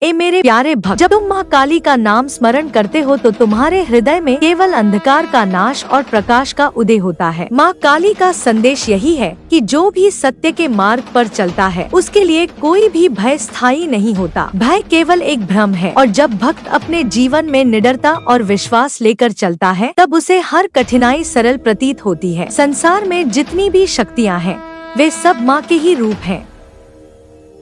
ए मेरे प्यारे भक्त, जब तुम माँ काली का नाम स्मरण करते हो तो तुम्हारे हृदय में केवल अंधकार का नाश और प्रकाश का उदय होता है। माँ काली का संदेश यही है कि जो भी सत्य के मार्ग पर चलता है उसके लिए कोई भी भय स्थायी नहीं होता। भय केवल एक भ्रम है, और जब भक्त अपने जीवन में निडरता और विश्वास लेकर चलता है तब उसे हर कठिनाई सरल प्रतीत होती है। संसार में जितनी भी शक्तियाँ हैं वे सब माँ के ही रूप हैं।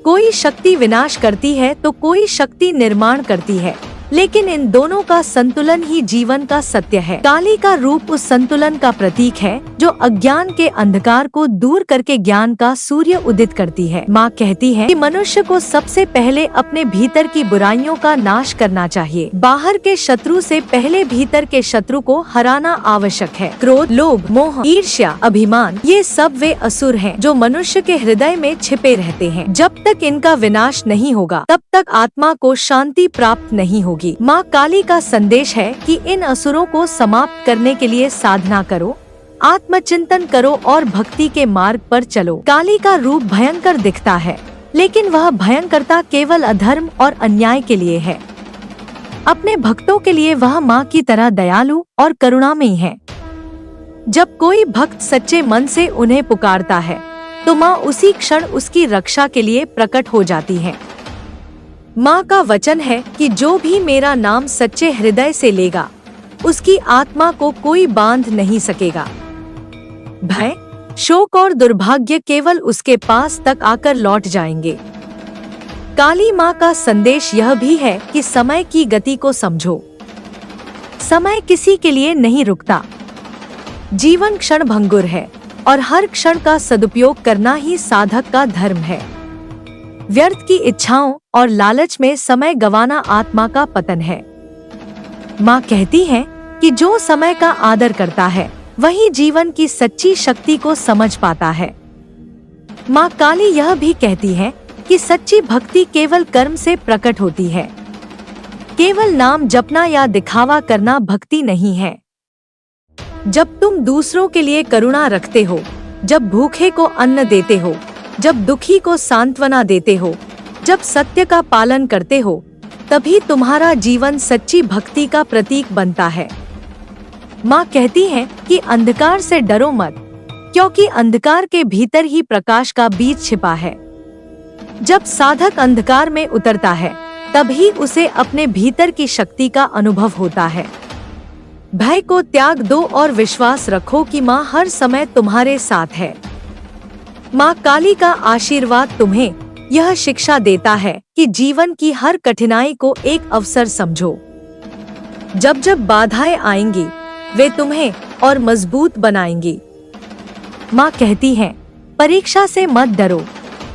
कोई शक्ति विनाश करती है तो कोई शक्ति निर्माण करती है, लेकिन इन दोनों का संतुलन ही जीवन का सत्य है। काली का रूप उस संतुलन का प्रतीक है जो अज्ञान के अंधकार को दूर करके ज्ञान का सूर्य उदित करती है। माँ कहती है कि मनुष्य को सबसे पहले अपने भीतर की बुराइयों का नाश करना चाहिए। बाहर के शत्रु से पहले भीतर के शत्रु को हराना आवश्यक है। क्रोध, लोभ, मोह, ईर्ष्या, अभिमान, ये सब वे असुर हैं जो मनुष्य के हृदय में छिपे रहते हैं। जब तक इनका विनाश नहीं होगा तब तक आत्मा को शांति प्राप्त नहीं होगी। माँ काली का संदेश है कि इन असुरों को समाप्त करने के लिए साधना करो, आत्मचिंतन करो और भक्ति के मार्ग पर चलो। काली का रूप भयंकर दिखता है, लेकिन वह भयंकरता केवल अधर्म और अन्याय के लिए है। अपने भक्तों के लिए वह माँ की तरह दयालु और करुणामयी है। जब कोई भक्त सच्चे मन से उन्हें पुकारता है तो माँ उसी क्षण उसकी रक्षा के लिए प्रकट हो जाती है। माँ का वचन है कि जो भी मेरा नाम सच्चे हृदय से लेगा उसकी आत्मा को कोई बांध नहीं सकेगा। भय, शोक और दुर्भाग्य केवल उसके पास तक आकर लौट जाएंगे। काली माँ का संदेश यह भी है कि समय की गति को समझो। समय किसी के लिए नहीं रुकता। जीवन क्षण भंगुर है और हर क्षण का सदुपयोग करना ही साधक का धर्म है। व्यर्थ की इच्छाओं और लालच में समय गंवाना आत्मा का पतन है। माँ कहती है कि जो समय का आदर करता है वही जीवन की सच्ची शक्ति को समझ पाता है। माँ काली यह भी कहती है कि सच्ची भक्ति केवल कर्म से प्रकट होती है। केवल नाम जपना या दिखावा करना भक्ति नहीं है। जब तुम दूसरों के लिए करुणा रखते हो, जब भूखे को अन्न देते हो, जब दुखी को सांत्वना देते हो, जब सत्य का पालन करते हो, तभी तुम्हारा जीवन सच्ची भक्ति का प्रतीक बनता है। माँ कहती है कि अंधकार से डरो मत, क्योंकि अंधकार के भीतर ही प्रकाश का बीज छिपा है। जब साधक अंधकार में उतरता है तभी उसे अपने भीतर की शक्ति का अनुभव होता है। भय को त्याग दो और विश्वास रखो कि माँ हर समय तुम्हारे साथ है। माँ काली का आशीर्वाद तुम्हें यह शिक्षा देता है कि जीवन की हर कठिनाई को एक अवसर समझो। जब जब बाधाएं आएंगी वे तुम्हें और मजबूत बनाएंगी। माँ कहती है, परीक्षा से मत डरो,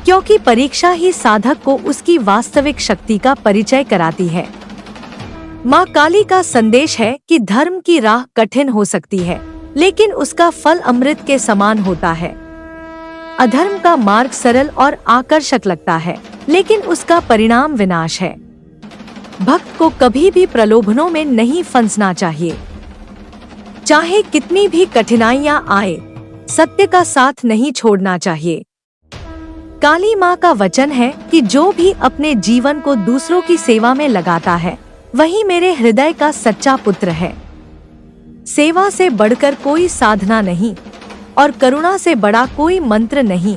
क्योंकि परीक्षा ही साधक को उसकी वास्तविक शक्ति का परिचय कराती है। माँ काली का संदेश है कि धर्म की राह कठिन हो सकती है, लेकिन उसका फल अमृत के समान होता है। अधर्म का मार्ग सरल और आकर्षक लगता है, लेकिन उसका परिणाम विनाश है। भक्त को कभी भी प्रलोभनों में नहीं फंसना चाहिए। चाहे कितनी भी कठिनाइयां आए, सत्य का साथ नहीं छोड़ना चाहिए। काली माँ का वचन है कि जो भी अपने जीवन को दूसरों की सेवा में लगाता है वही मेरे हृदय का सच्चा पुत्र है। सेवा से बढ़कर कोई साधना नहीं और करुणा से बड़ा कोई मंत्र नहीं।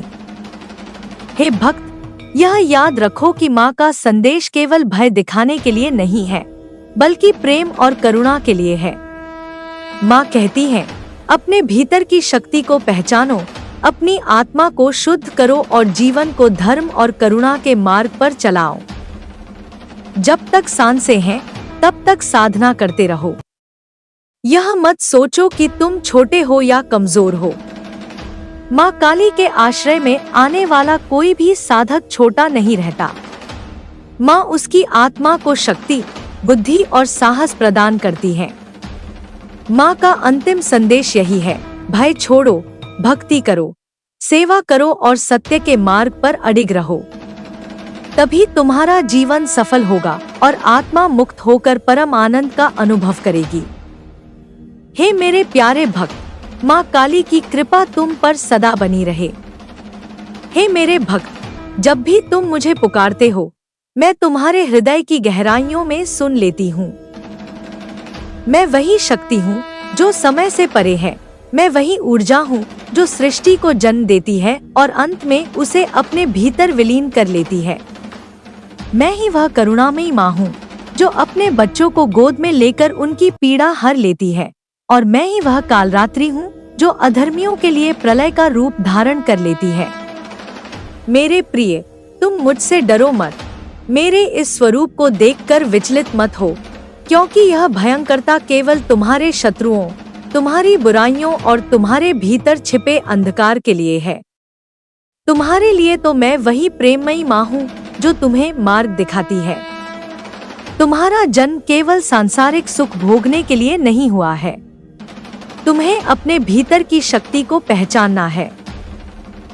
हे भक्त, यह याद रखो कि माँ का संदेश केवल भय दिखाने के लिए नहीं है, बल्कि प्रेम और करुणा के लिए है। माँ कहती है, अपने भीतर की शक्ति को पहचानो, अपनी आत्मा को शुद्ध करो और जीवन को धर्म और करुणा के मार्ग पर चलाओ। जब तक सांसें हैं तब तक साधना करते रहो। यह मत सोचो कि तुम छोटे हो या कमजोर हो। माँ काली के आश्रय में आने वाला कोई भी साधक छोटा नहीं रहता। माँ उसकी आत्मा को शक्ति, बुद्धि और साहस प्रदान करती है। माँ का अंतिम संदेश यही है, भय छोड़ो, भक्ति करो, सेवा करो और सत्य के मार्ग पर अडिग रहो। तभी तुम्हारा जीवन सफल होगा और आत्मा मुक्त होकर परम आनंद का अनुभव करेगी। हे मेरे प्यारे भक्त, माँ काली की कृपा तुम पर सदा बनी रहे। हे मेरे भक्त, जब भी तुम मुझे पुकारते हो मैं तुम्हारे हृदय की गहराइयों में सुन लेती हूँ। मैं वही शक्ति हूँ जो समय से परे है। मैं वही ऊर्जा हूँ जो सृष्टि को जन्म देती है और अंत में उसे अपने भीतर विलीन कर लेती है। मैं ही वह करुणामयी माँ हूँ जो अपने बच्चों को गोद में लेकर उनकी पीड़ा हर लेती है। और मैं ही वह कालरात्रि हूँ जो अधर्मियों के लिए प्रलय का रूप धारण कर लेती है। मेरे प्रिय, तुम मुझसे डरो मत। मेरे इस स्वरूप को देखकर विचलित मत हो, क्योंकि यह भयंकरता केवल तुम्हारे शत्रुओं, तुम्हारी बुराइयों और तुम्हारे भीतर छिपे अंधकार के लिए है। तुम्हारे लिए तो मैं वही प्रेममयी माँ हूँ जो तुम्हें मार्ग दिखाती है। तुम्हारा जन्म केवल सांसारिक सुख भोगने के लिए नहीं हुआ है। तुम्हें अपने भीतर की शक्ति को पहचानना है।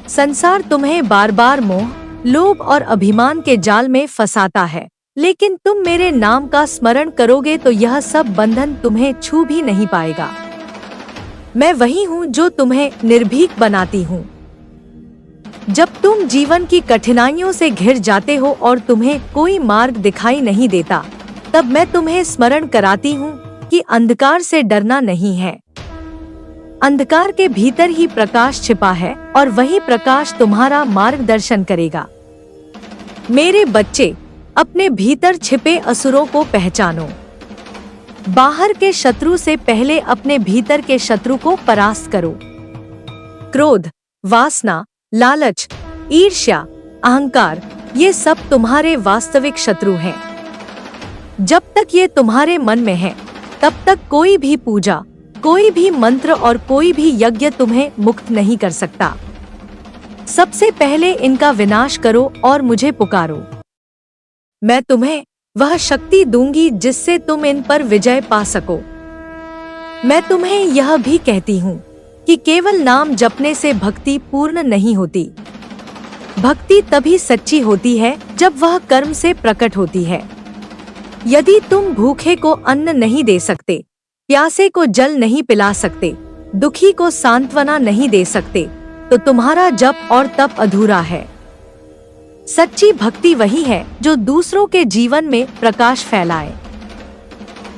संसार तुम्हें बार बार मोह, लोभ और अभिमान के जाल में फंसाता है, लेकिन तुम मेरे नाम का स्मरण करोगे तो यह सब बंधन तुम्हें छू भी नहीं पाएगा। मैं वही हूँ जो तुम्हें निर्भीक बनाती हूँ। जब तुम जीवन की कठिनाइयों से घिर जाते हो और तुम्हें कोई मार्ग दिखाई नहीं देता, तब मैं तुम्हें स्मरण कराती हूँ कि अंधकार से डरना नहीं है। अंधकार के भीतर ही प्रकाश छिपा है और वही प्रकाश तुम्हारा मार्गदर्शन करेगा। मेरे बच्चे, अपने भीतर छिपे असुरों को पहचानो। बाहर के शत्रु से पहले अपने भीतर के शत्रु को परास्त करो। क्रोध, वासना, लालच, ईर्ष्या, अहंकार, ये सब तुम्हारे वास्तविक शत्रु हैं। जब तक ये तुम्हारे मन में है, तब तक कोई भी पूजा, कोई भी मंत्र और कोई भी यज्ञ तुम्हें मुक्त नहीं कर सकता। सबसे पहले इनका विनाश करो और मुझे पुकारो। मैं तुम्हें वह शक्ति दूंगी जिससे तुम इन पर विजय पा सको। मैं तुम्हें यह भी कहती हूँ कि केवल नाम जपने से भक्ति पूर्ण नहीं होती। भक्ति तभी सच्ची होती है जब वह कर्म से प्रकट होती है। यदि तुम भूखे को अन्न नहीं दे सकते, प्यासे को जल नहीं पिला सकते, दुखी को सांत्वना नहीं दे सकते, तो तुम्हारा जप और तप अधूरा है। सच्ची भक्ति वही है जो दूसरों के जीवन में प्रकाश फैलाए।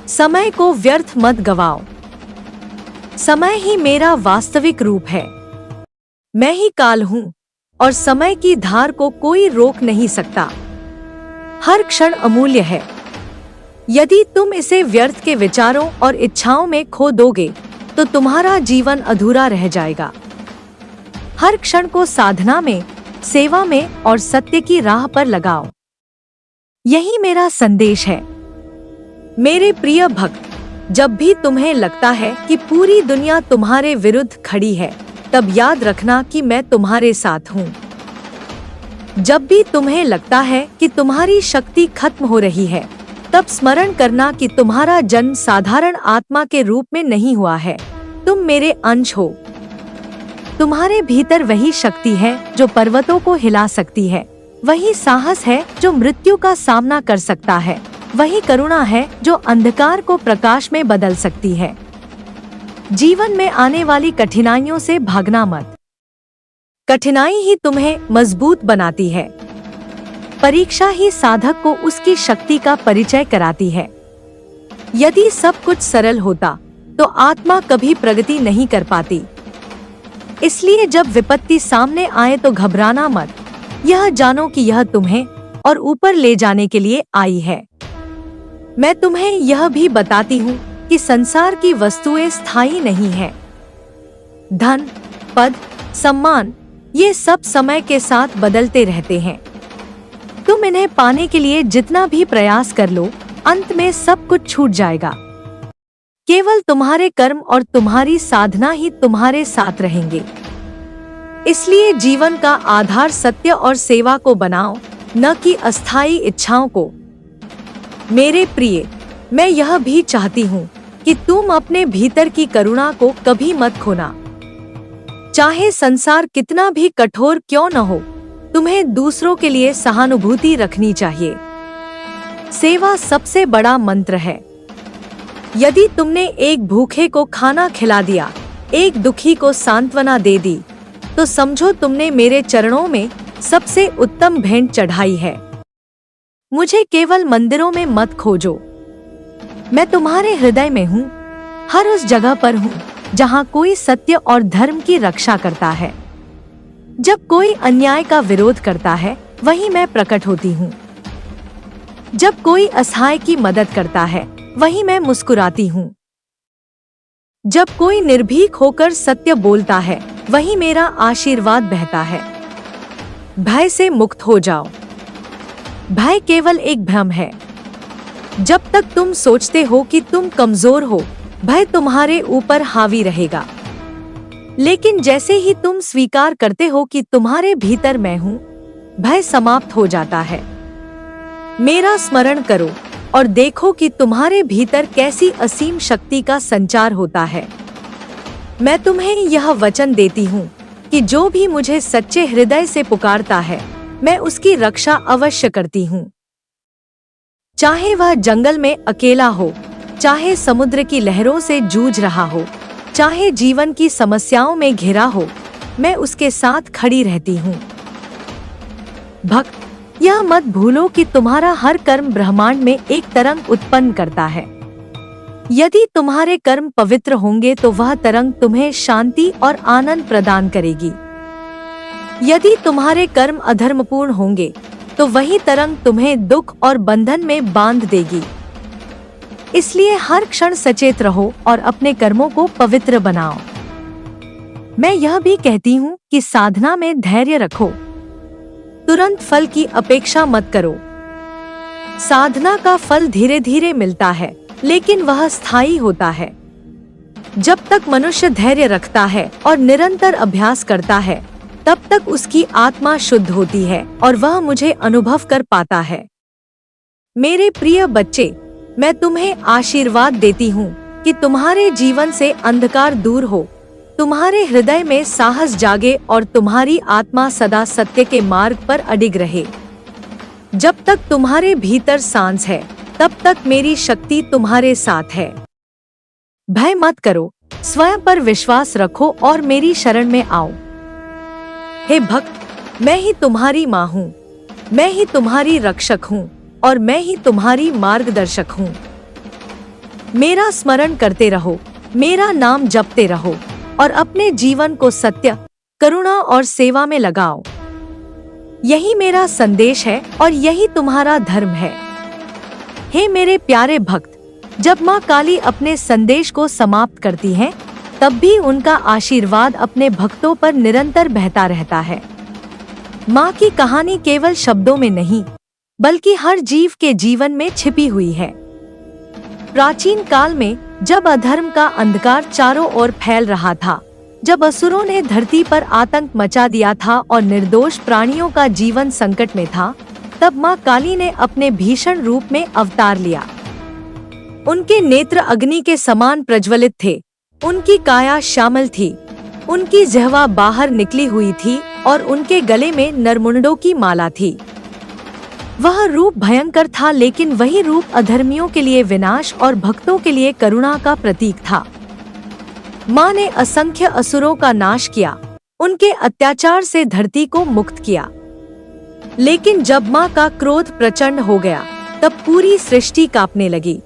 समय को व्यर्थ मत गवाओ। समय ही मेरा वास्तविक रूप है। मैं ही काल हूँ और समय की धार को कोई रोक नहीं सकता। हर क्षण अमूल्य है। यदि तुम इसे व्यर्थ के विचारों और इच्छाओं में खो दोगे तो तुम्हारा जीवन अधूरा रह जाएगा। हर क्षण को साधना में, सेवा में और सत्य की राह पर लगाओ। यही मेरा संदेश है। मेरे प्रिय भक्त, जब भी तुम्हें लगता है कि पूरी दुनिया तुम्हारे विरुद्ध खड़ी है, तब याद रखना कि मैं तुम्हारे साथ हूँ। जब भी तुम्हें लगता है कि तुम्हारी शक्ति खत्म हो रही है, तब स्मरण करना कि तुम्हारा जन्म साधारण आत्मा के रूप में नहीं हुआ है। तुम मेरे अंश हो। तुम्हारे भीतर वही शक्ति है जो पर्वतों को हिला सकती है। वही साहस है जो मृत्यु का सामना कर सकता है। वही करुणा है जो अंधकार को प्रकाश में बदल सकती है। जीवन में आने वाली कठिनाइयों से भागना मत। कठिनाई ही तुम्हें मजबूत बनाती है। परीक्षा ही साधक को उसकी शक्ति का परिचय कराती है। यदि सब कुछ सरल होता तो आत्मा कभी प्रगति नहीं कर पाती। इसलिए जब विपत्ति सामने आए तो घबराना मत। यह जानो कि यह तुम्हें और ऊपर ले जाने के लिए आई है। मैं तुम्हें यह भी बताती हूँ कि संसार की वस्तुएं स्थायी नहीं है। धन, पद, सम्मान, ये सब समय के साथ बदलते रहते हैं। तुम इन्हें पाने के लिए जितना भी प्रयास कर लो, अंत में सब कुछ छूट जाएगा। केवल तुम्हारे कर्म और तुम्हारी साधना ही तुम्हारे साथ रहेंगे। इसलिए जीवन का आधार सत्य और सेवा को बनाओ, न कि अस्थायी इच्छाओं को। मेरे प्रिय, मैं यह भी चाहती हूँ कि तुम अपने भीतर की करुणा को कभी मत खोना। चाहे संसार कितना भी कठोर क्यों न हो, तुम्हें दूसरों के लिए सहानुभूति रखनी चाहिए। सेवा सबसे बड़ा मंत्र है। यदि तुमने एक भूखे को खाना खिला दिया, एक दुखी को सांत्वना दे दी, तो समझो तुमने मेरे चरणों में सबसे उत्तम भेंट चढ़ाई है। मुझे केवल मंदिरों में मत खोजो। मैं तुम्हारे हृदय में हूँ, हर उस जगह पर हूँ जहाँ कोई सत्य और धर्म की रक्षा करता है। जब कोई अन्याय का विरोध करता है, वहीं मैं प्रकट होती हूँ। जब कोई असहाय की मदद करता है, वहीं मैं मुस्कुराती हूँ। जब कोई निर्भीक होकर सत्य बोलता है, वहीं मेरा आशीर्वाद बहता है। भय से मुक्त हो जाओ। भय केवल एक भ्रम है। जब तक तुम सोचते हो कि तुम कमजोर हो, भय तुम्हारे ऊपर हावी रहेगा। लेकिन जैसे ही तुम स्वीकार करते हो कि तुम्हारे भीतर मैं हूँ, भय समाप्त हो जाता है। मेरा स्मरण करो और देखो कि तुम्हारे भीतर कैसी असीम शक्ति का संचार होता है। मैं तुम्हें यह वचन देती हूँ कि जो भी मुझे सच्चे हृदय से पुकारता है, मैं उसकी रक्षा अवश्य करती हूँ। चाहे वह जंगल में अकेला हो, चाहे समुद्र की लहरों से जूझ रहा हो, चाहे जीवन की समस्याओं में घिरा हो, मैं उसके साथ खड़ी रहती हूँ। भक्त, यह मत भूलो कि तुम्हारा हर कर्म ब्रह्मांड में एक तरंग उत्पन्न करता है। यदि तुम्हारे कर्म पवित्र होंगे तो वह तरंग तुम्हें शांति और आनंद प्रदान करेगी। यदि तुम्हारे कर्म अधर्मपूर्ण होंगे तो वही तरंग तुम्हें दुख और बंधन में बांध देगी। इसलिए हर क्षण सचेत रहो और अपने कर्मों को पवित्र बनाओ। मैं यह भी कहती हूँ कि साधना में धैर्य रखो। तुरंत फल की अपेक्षा मत करो। साधना का फल धीरे धीरे मिलता है, लेकिन वह स्थायी होता है। जब तक मनुष्य धैर्य रखता है और निरंतर अभ्यास करता है, तब तक उसकी आत्मा शुद्ध होती है और वह मुझे अनुभव कर पाता है। मेरे प्रिय बच्चे, मैं तुम्हें आशीर्वाद देती हूँ कि तुम्हारे जीवन से अंधकार दूर हो, तुम्हारे हृदय में साहस जागे और तुम्हारी आत्मा सदा सत्य के मार्ग पर अडिग रहे। जब तक तुम्हारे भीतर सांस है, तब तक मेरी शक्ति तुम्हारे साथ है। भय मत करो, स्वयं पर विश्वास रखो और मेरी शरण में आओ। हे भक्त, मैं ही तुम्हारी माँ हूँ, मैं ही तुम्हारी रक्षक हूँ और मैं ही तुम्हारी मार्गदर्शक हूँ। मेरा स्मरण करते रहो, मेरा नाम जपते रहो और अपने जीवन को सत्य, करुणा और सेवा में लगाओ। यही मेरा संदेश है और यही तुम्हारा धर्म है। हे मेरे प्यारे भक्त, जब माँ काली अपने संदेश को समाप्त करती हैं, तब भी उनका आशीर्वाद अपने भक्तों पर निरंतर बहता रहता है। माँ की कहानी केवल शब्दों में नहीं, बल्कि हर जीव के जीवन में छिपी हुई है। प्राचीन काल में जब अधर्म का अंधकार चारों ओर फैल रहा था, जब असुरों ने धरती पर आतंक मचा दिया था और निर्दोष प्राणियों का जीवन संकट में था, तब माँ काली ने अपने भीषण रूप में अवतार लिया। उनके नेत्र अग्नि के समान प्रज्वलित थे, उनकी काया श्यामल थी, उनकी जिह्वा बाहर निकली हुई थी और उनके गले में नरमुंडों की माला थी। वह रूप भयंकर था, लेकिन वही रूप अधर्मियों के लिए विनाश और भक्तों के लिए करुणा का प्रतीक था। माँ ने असंख्य असुरों का नाश किया, उनके अत्याचार से धरती को मुक्त किया। लेकिन जब माँ का क्रोध प्रचंड हो गया, तब पूरी सृष्टि कांपने लगी।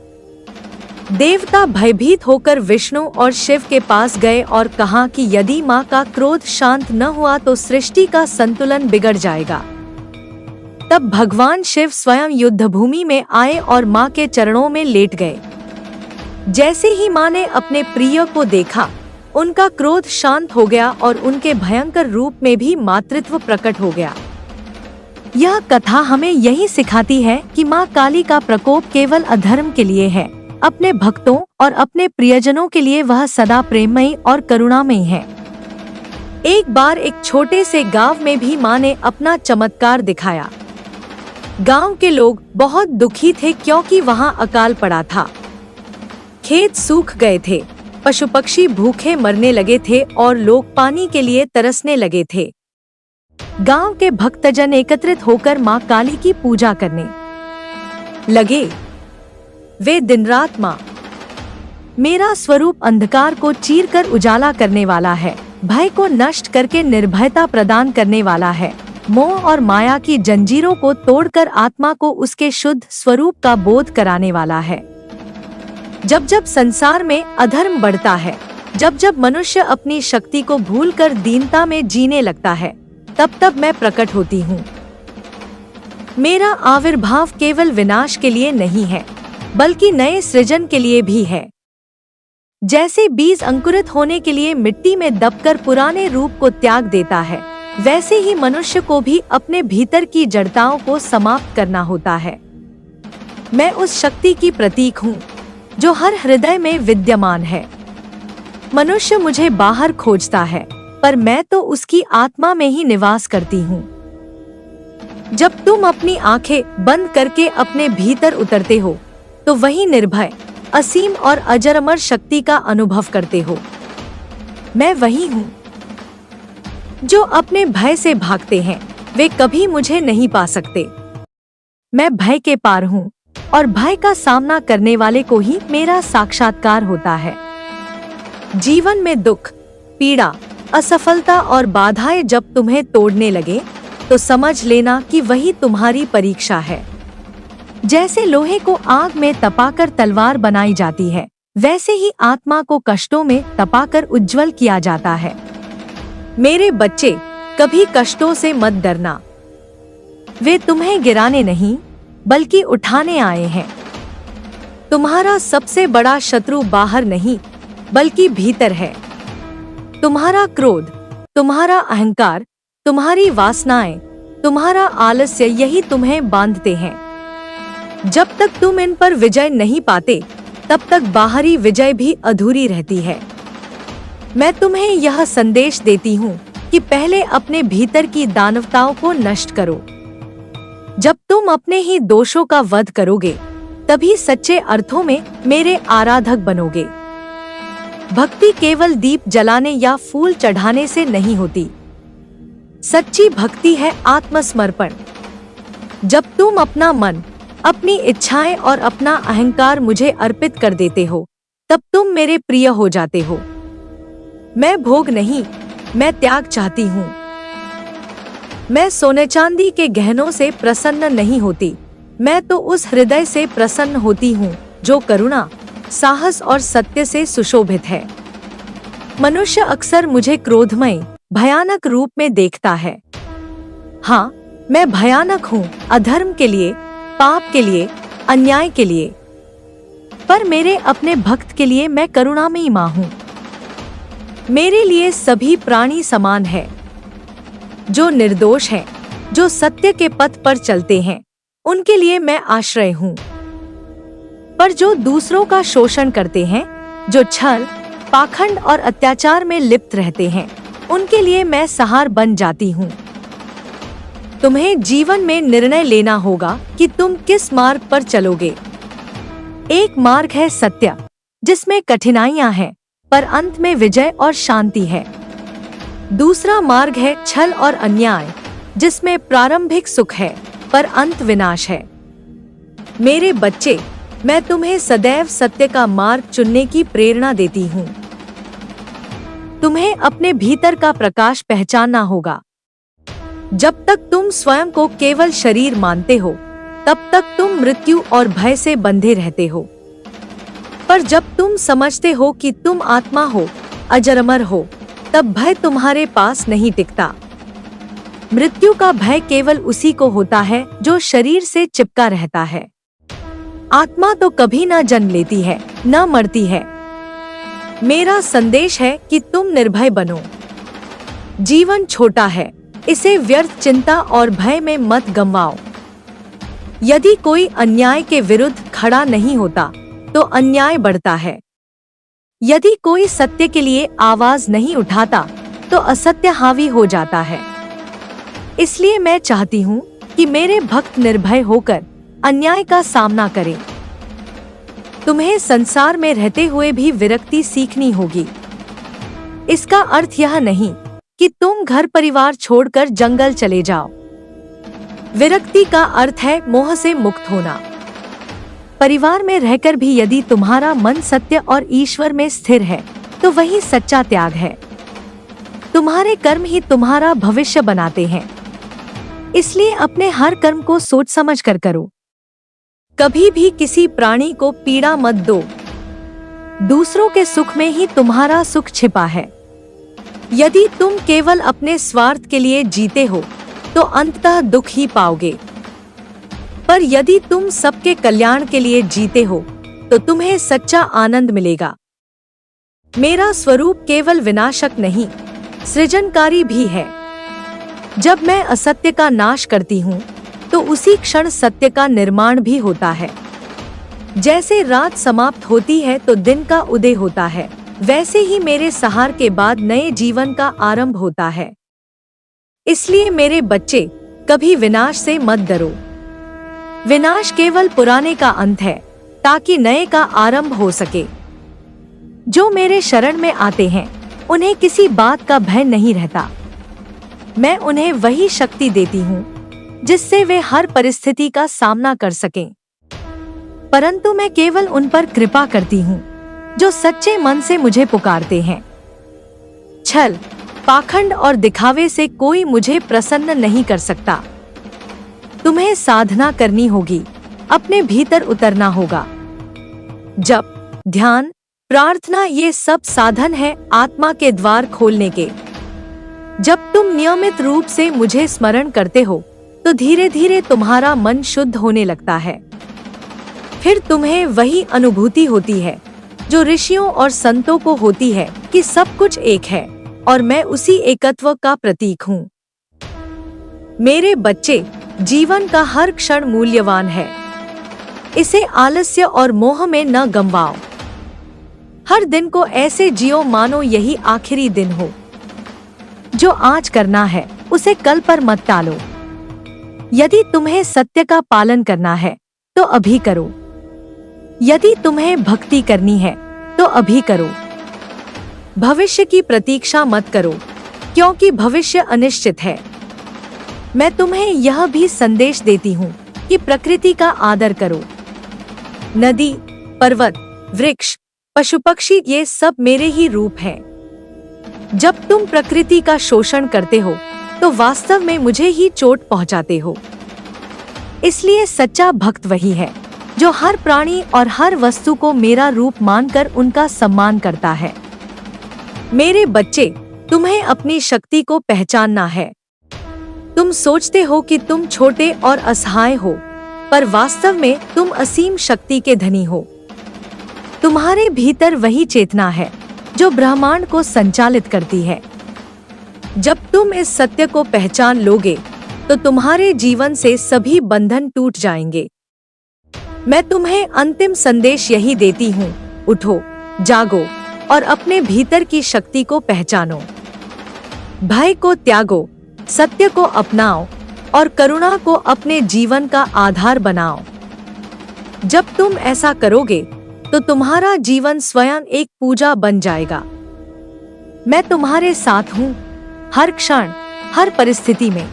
देवता भयभीत होकर विष्णु और शिव के पास गए और कहा कि यदि माँ का क्रोध शांत न हुआ तो सृष्टि का संतुलन बिगड़ जाएगा। तब भगवान शिव स्वयं युद्धभूमि में आए और माँ के चरणों में लेट गए। जैसे ही माँ ने अपने प्रिय को देखा, उनका क्रोध शांत हो गया और उनके भयंकर रूप में भी मातृत्व प्रकट हो गया। यह कथा हमें यही सिखाती है कि माँ काली का प्रकोप केवल अधर्म के लिए है, अपने भक्तों और अपने प्रियजनों के लिए वह सदा प्रेममयी और करुणामयी है। एक बार एक छोटे से गांव में भी माँ ने अपना चमत्कार दिखाया। गांव के लोग बहुत दुखी थे क्योंकि वहां अकाल पड़ा था। खेत सूख गए थे, पशु पक्षी भूखे मरने लगे थे और लोग पानी के लिए तरसने लगे थे। गांव के भक्तजन एकत्रित होकर माँ काली की पूजा करने लगे। वे दिन रात माँ, मेरा स्वरूप अंधकार को चीरकर उजाला करने वाला है, भय को नष्ट करके निर्भयता प्रदान करने वाला है, मोह और माया की जंजीरों को तोड़कर आत्मा को उसके शुद्ध स्वरूप का बोध कराने वाला है। जब जब संसार में अधर्म बढ़ता है, जब जब मनुष्य अपनी शक्ति को भूलकर दीनता में जीने लगता है, तब तब मैं प्रकट होती हूँ। मेरा आविर्भाव केवल विनाश के लिए नहीं है, बल्कि नए सृजन के लिए भी है। जैसे बीज अंकुरित होने के लिए मिट्टी में दबकर पुराने रूप को त्याग देता है, वैसे ही मनुष्य को भी अपने भीतर की जड़ताओं को समाप्त करना होता है। मैं उस शक्ति की प्रतीक हूँ जो हर हृदय में विद्यमान है। मनुष्य मुझे बाहर खोजता है, पर मैं तो उसकी आत्मा में ही निवास करती हूँ। जब तुम अपनी आंखें बंद करके अपने भीतर उतरते हो, तो वही निर्भय, असीम और अजर-अमर शक्ति का अनुभव करते हो। मैं वही हूँ। जो अपने भय से भागते हैं, वे कभी मुझे नहीं पा सकते। मैं भय के पार हूँ, और भय का सामना करने वाले को ही मेरा साक्षात्कार होता है। जीवन में दुख, पीड़ा, असफलता और बाधाएं जब तुम्हें तोड़ने लगे, तो समझ लेना कि वही तुम्हारी परीक्षा है। जैसे लोहे को आग में तपाकर तलवार बनाई जाती है, वैसे ही आत्मा को कष्टों में तपाकर उज्जवल किया जाता है। मेरे बच्चे, कभी कष्टों से मत डरना। वे तुम्हें गिराने नहीं, बल्कि उठाने आए हैं। तुम्हारा सबसे बड़ा शत्रु बाहर नहीं, बल्कि भीतर है। तुम्हारा क्रोध, तुम्हारा अहंकार, तुम्हारी वासनाएं, तुम्हारा आलस्य, यही तुम्हें बांधते हैं। जब तक तुम इन पर विजय नहीं पाते, तब तक बाहरी विजय भी अधूरी रहती है। मैं तुम्हें यह संदेश देती हूँ कि पहले अपने भीतर की दानवताओं को नष्ट करो। जब तुम अपने ही दोषों का वध करोगे, तभी सच्चे अर्थों में मेरे आराधक बनोगे। भक्ति केवल दीप जलाने या फूल चढ़ाने से नहीं होती। सच्ची भक्ति है आत्मसमर्पण। जब तुम अपना मन, अपनी इच्छाएं और अपना अहंकार मुझे अर्पित कर देते हो, तब तुम मेरे प्रिय हो जाते हो। मैं भोग नहीं, मैं त्याग चाहती हूँ। मैं सोने चांदी के गहनों से प्रसन्न नहीं होती, मैं तो उस हृदय से प्रसन्न होती हूँ जो करुणा, साहस और सत्य से सुशोभित है। मनुष्य अक्सर मुझे क्रोधमय, भयानक रूप में देखता है। हाँ, मैं भयानक हूँ, अधर्म के लिए, पाप के लिए, अन्याय के लिए। पर मेरे अपने भक्त के लिए मैं करुणामयी माँ हूँ। मेरे लिए सभी प्राणी समान है। जो निर्दोष हैं, जो सत्य के पथ पर चलते हैं, उनके लिए मैं आश्रय हूँ। पर जो दूसरों का शोषण करते हैं, जो छल, पाखंड और अत्याचार में लिप्त रहते हैं, उनके लिए मैं सहार बन जाती हूँ। तुम्हें जीवन में निर्णय लेना होगा कि तुम किस मार्ग पर चलोगे। एक मार्ग है सत्य, जिसमें कठिनाइयां हैं, पर अंत में विजय और शांति है। दूसरा मार्ग है छल और अन्याय, जिसमें प्रारंभिक सुख है, पर अंत विनाश है। मेरे बच्चे, मैं तुम्हें सदैव सत्य का मार्ग चुनने की प्रेरणा देती हूँ। तुम्हें अपने भीतर का प्रकाश पहचानना होगा। जब तक तुम स्वयं को केवल शरीर मानते हो, तब तक तुम मृत्यु और भय से बंधे रहते हो। पर जब तुम समझते हो कि तुम आत्मा हो, अजर-अमर हो, तब भय तुम्हारे पास नहीं टिकता। मृत्यु का भय केवल उसी को होता है जो शरीर से चिपका रहता है। आत्मा तो कभी न जन्म लेती है, न मरती है। मेरा संदेश है कि तुम निर्भय बनो। जीवन छोटा है, इसे व्यर्थ चिंता और भय में मत गंवाओ। यदि कोई अन्याय के विरुद्ध खड़ा नहीं होता, तो अन्याय बढ़ता है। यदि कोई सत्य के लिए आवाज नहीं उठाता, तो असत्य हावी हो जाता है। इसलिए मैं चाहती हूँ कि मेरे भक्त निर्भय होकर अन्याय का सामना करें। तुम्हें संसार में रहते हुए भी विरक्ति सीखनी होगी। इसका अर्थ यह नहीं कि तुम घर परिवार छोड़कर जंगल चले जाओ। विरक्ति का अर्थ है मोह से मुक्त होना। परिवार में रहकर भी यदि तुम्हारा मन सत्य और ईश्वर में स्थिर है, तो वही सच्चा त्याग है। तुम्हारे कर्म ही तुम्हारा भविष्य बनाते हैं। इसलिए अपने हर कर्म को सोच समझ कर करो। कभी भी किसी प्राणी को पीड़ा मत दो। दूसरों के सुख में ही तुम्हारा सुख छिपा है। यदि तुम केवल अपने स्वार्थ के लिए जीते हो तो अंततः दुख ही पाओगे, पर यदि तुम सबके कल्याण के लिए जीते हो तो तुम्हें सच्चा आनंद मिलेगा। मेरा स्वरूप केवल विनाशक नहीं, सृजनकारी भी है। जब मैं असत्य का नाश करती हूँ तो उसी क्षण सत्य का निर्माण भी होता है। जैसे रात समाप्त होती है तो दिन का उदय होता है, वैसे ही मेरे संहार के बाद नए जीवन का आरंभ होता है। इसलिए मेरे बच्चे, कभी विनाश से मत डरो। विनाश केवल पुराने का अंत है, ताकि नए का आरंभ हो सके। जो मेरे शरण में आते हैं उन्हें किसी बात का भय नहीं रहता। मैं उन्हें वही शक्ति देती हूँ जिससे वे हर परिस्थिति का सामना कर सकें। परंतु मैं केवल उन पर कृपा करती हूँ जो सच्चे मन से मुझे पुकारते हैं। छल, पाखंड और दिखावे से कोई मुझे प्रसन्न नहीं कर सकता। तुम्हें साधना करनी होगी, अपने भीतर उतरना होगा। जप, ध्यान, प्रार्थना, ये सब साधन है आत्मा के द्वार खोलने के। जब तुम नियमित रूप से मुझे स्मरण करते हो तो धीरे धीरे तुम्हारा मन शुद्ध होने लगता है। फिर तुम्हें वही अनुभूति होती है जो ऋषियों और संतों को होती है कि सब कुछ एक है और मैं उसी एकत्व का प्रतीक हूँ। मेरे बच्चे, जीवन का हर क्षण मूल्यवान है। इसे आलस्य और मोह में न गंवाओ। हर दिन को ऐसे जियो मानो यही आखिरी दिन हो। जो आज करना है उसे कल पर मत टालो। यदि तुम्हें सत्य का पालन करना है तो अभी करो। यदि तुम्हें भक्ति करनी है तो अभी करो। भविष्य की प्रतीक्षा मत करो, क्योंकि भविष्य अनिश्चित है। मैं तुम्हें यह भी संदेश देती हूँ कि प्रकृति का आदर करो। नदी, पर्वत, वृक्ष, पशु पक्षी, ये सब मेरे ही रूप हैं। जब तुम प्रकृति का शोषण करते हो तो वास्तव में मुझे ही चोट पहुंचाते हो। इसलिए सच्चा भक्त वही है जो हर प्राणी और हर वस्तु को मेरा रूप मानकर उनका सम्मान करता है। मेरे बच्चे, तुम्हें अपनी शक्ति को पहचानना है। तुम सोचते हो कि तुम छोटे और असहाय हो, पर वास्तव में तुम असीम शक्ति के धनी हो। तुम्हारे भीतर वही चेतना है जो ब्रह्मांड को संचालित करती है। जब तुम इस सत्य को पहचान लोगे तो तुम्हारे जीवन से सभी बंधन टूट जाएंगे। मैं तुम्हें अंतिम संदेश यही देती हूँ, उठो, जागो और अपने भीतर की शक्ति को पहचानो। भय को त्यागो, सत्य को अपनाओ और करुणा को अपने जीवन का आधार बनाओ। जब तुम ऐसा करोगे तो तुम्हारा जीवन स्वयं एक पूजा बन जाएगा। मैं तुम्हारे साथ हूँ, हर क्षण, हर परिस्थिति में।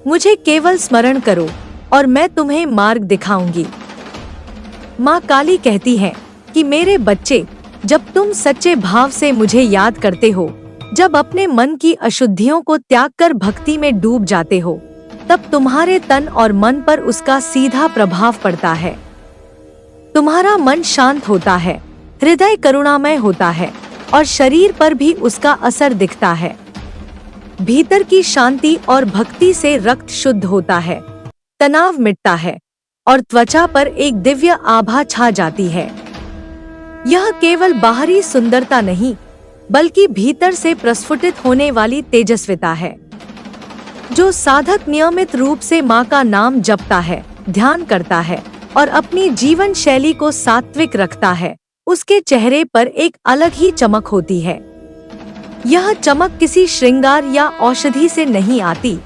मुझे केवल स्मरण करो और मैं तुम्हें मार्ग दिखाऊंगी। माँ काली कहती है कि मेरे बच्चे, जब तुम सच्चे भाव से मुझे याद करते हो, जब अपने मन की अशुद्धियों को त्याग कर भक्ति में डूब जाते हो, तब तुम्हारे तन और मन पर उसका सीधा प्रभाव पड़ता है। तुम्हारा मन शांत होता है, हृदय करुणामय होता है और शरीर पर भी उसका असर दिखता है। भीतर की शांति और भक्ति से रक्त शुद्ध होता है, तनाव मिटता है और त्वचा पर एक दिव्य आभा छा जाती है। यह केवल बाहरी सुंदरता नहीं, बल्कि भीतर से प्रस्फुटित होने वाली तेजस्विता है। जो साधक नियमित रूप से माँ का नाम जपता है, ध्यान करता है और अपनी जीवन शैली को सात्विक रखता है, उसके चेहरे पर एक अलग ही चमक होती है। यह चमक किसी श्रृंगार या औषधि से नहीं आती,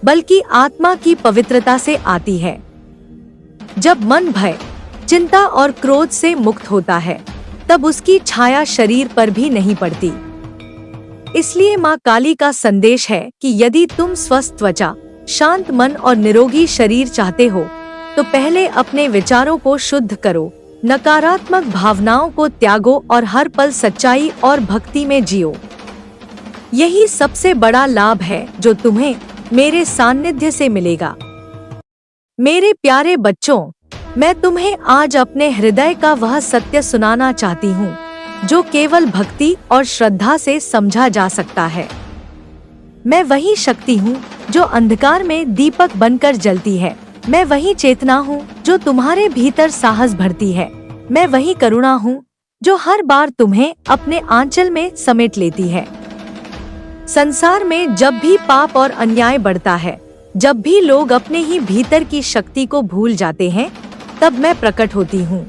बल्कि आत्मा की पवित्रता से आती है। जब मन भय, चिंता और क्रोध से मुक्त होता है, तब उसकी छाया शरीर पर भी नहीं पड़ती। इसलिए माँ काली का संदेश है कि यदि तुम स्वस्थ त्वचा, शांत मन और निरोगी शरीर चाहते हो, तो पहले अपने विचारों को शुद्ध करो, नकारात्मक भावनाओं को त्यागो और हर पल सच्चाई और भक्ति में जियो। यही सबसे बड़ा लाभ है जो तुम्हें मेरे सानिध्य से मिलेगा। मेरे प्यारे बच्चों, मैं तुम्हें आज अपने हृदय का वह सत्य सुनाना चाहती हूँ जो केवल भक्ति और श्रद्धा से समझा जा सकता है। मैं वही शक्ति हूँ जो अंधकार में दीपक बनकर जलती है। मैं वही चेतना हूँ जो तुम्हारे भीतर साहस भरती है। मैं वही करुणा हूँ जो हर बार तुम्हें अपने आंचल में समेट लेती है। संसार में जब भी पाप और अन्याय बढ़ता है, जब भी लोग अपने ही भीतर की शक्ति को भूल जाते हैं, तब मैं प्रकट होती हूँ।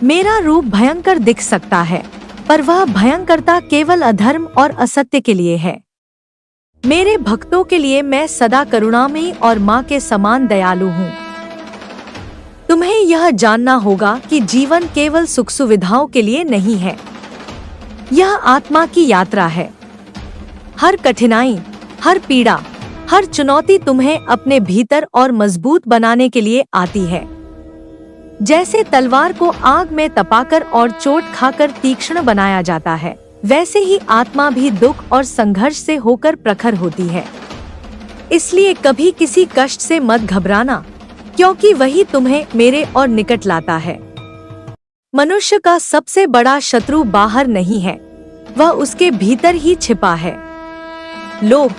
मेरा रूप भयंकर दिख सकता है, पर वह भयंकरता केवल अधर्म और असत्य के लिए है। मेरे भक्तों के लिए मैं सदा करुणामयी और माँ के समान दयालु हूँ। तुम्हें यह जानना होगा कि जीवन केवल सुख सुविधाओं के लिए नहीं है। यह आत्मा की यात्रा है। हर कठिनाई, हर पीड़ा, हर चुनौती तुम्हें अपने भीतर और मजबूत बनाने के लिए आती है। जैसे तलवार को आग में तपाकर और चोट खाकर तीक्ष्ण बनाया जाता है, वैसे ही आत्मा भी दुख और संघर्ष से होकर प्रखर होती है। इसलिए कभी किसी कष्ट से मत घबराना, क्योंकि वही तुम्हें मेरे और निकट लाता है। मनुष्य का सबसे बड़ा शत्रु बाहर नहीं है, वह उसके भीतर ही छिपा है। लोभ,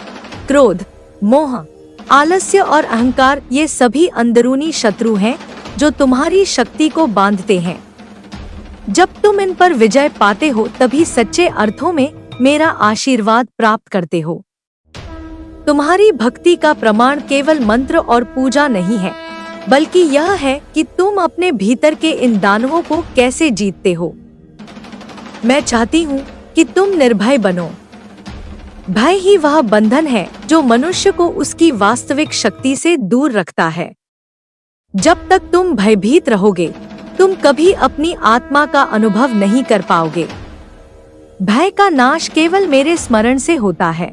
क्रोध, मोह, आलस्य और अहंकार, ये सभी अंदरूनी शत्रु हैं जो तुम्हारी शक्ति को बांधते हैं। जब तुम इन पर विजय पाते हो, तभी सच्चे अर्थों में मेरा आशीर्वाद प्राप्त करते हो। तुम्हारी भक्ति का प्रमाण केवल मंत्र और पूजा नहीं है, बल्कि यह है कि तुम अपने भीतर के इन दानवों को कैसे जीतते हो। मैं चाहती हूँ कि तुम निर्भय बनो। भय ही वह बंधन है जो मनुष्य को उसकी वास्तविक शक्ति से दूर रखता है। जब तक तुम भयभीत रहोगे, तुम कभी अपनी आत्मा का अनुभव नहीं कर पाओगे। भय का नाश केवल मेरे स्मरण से होता है।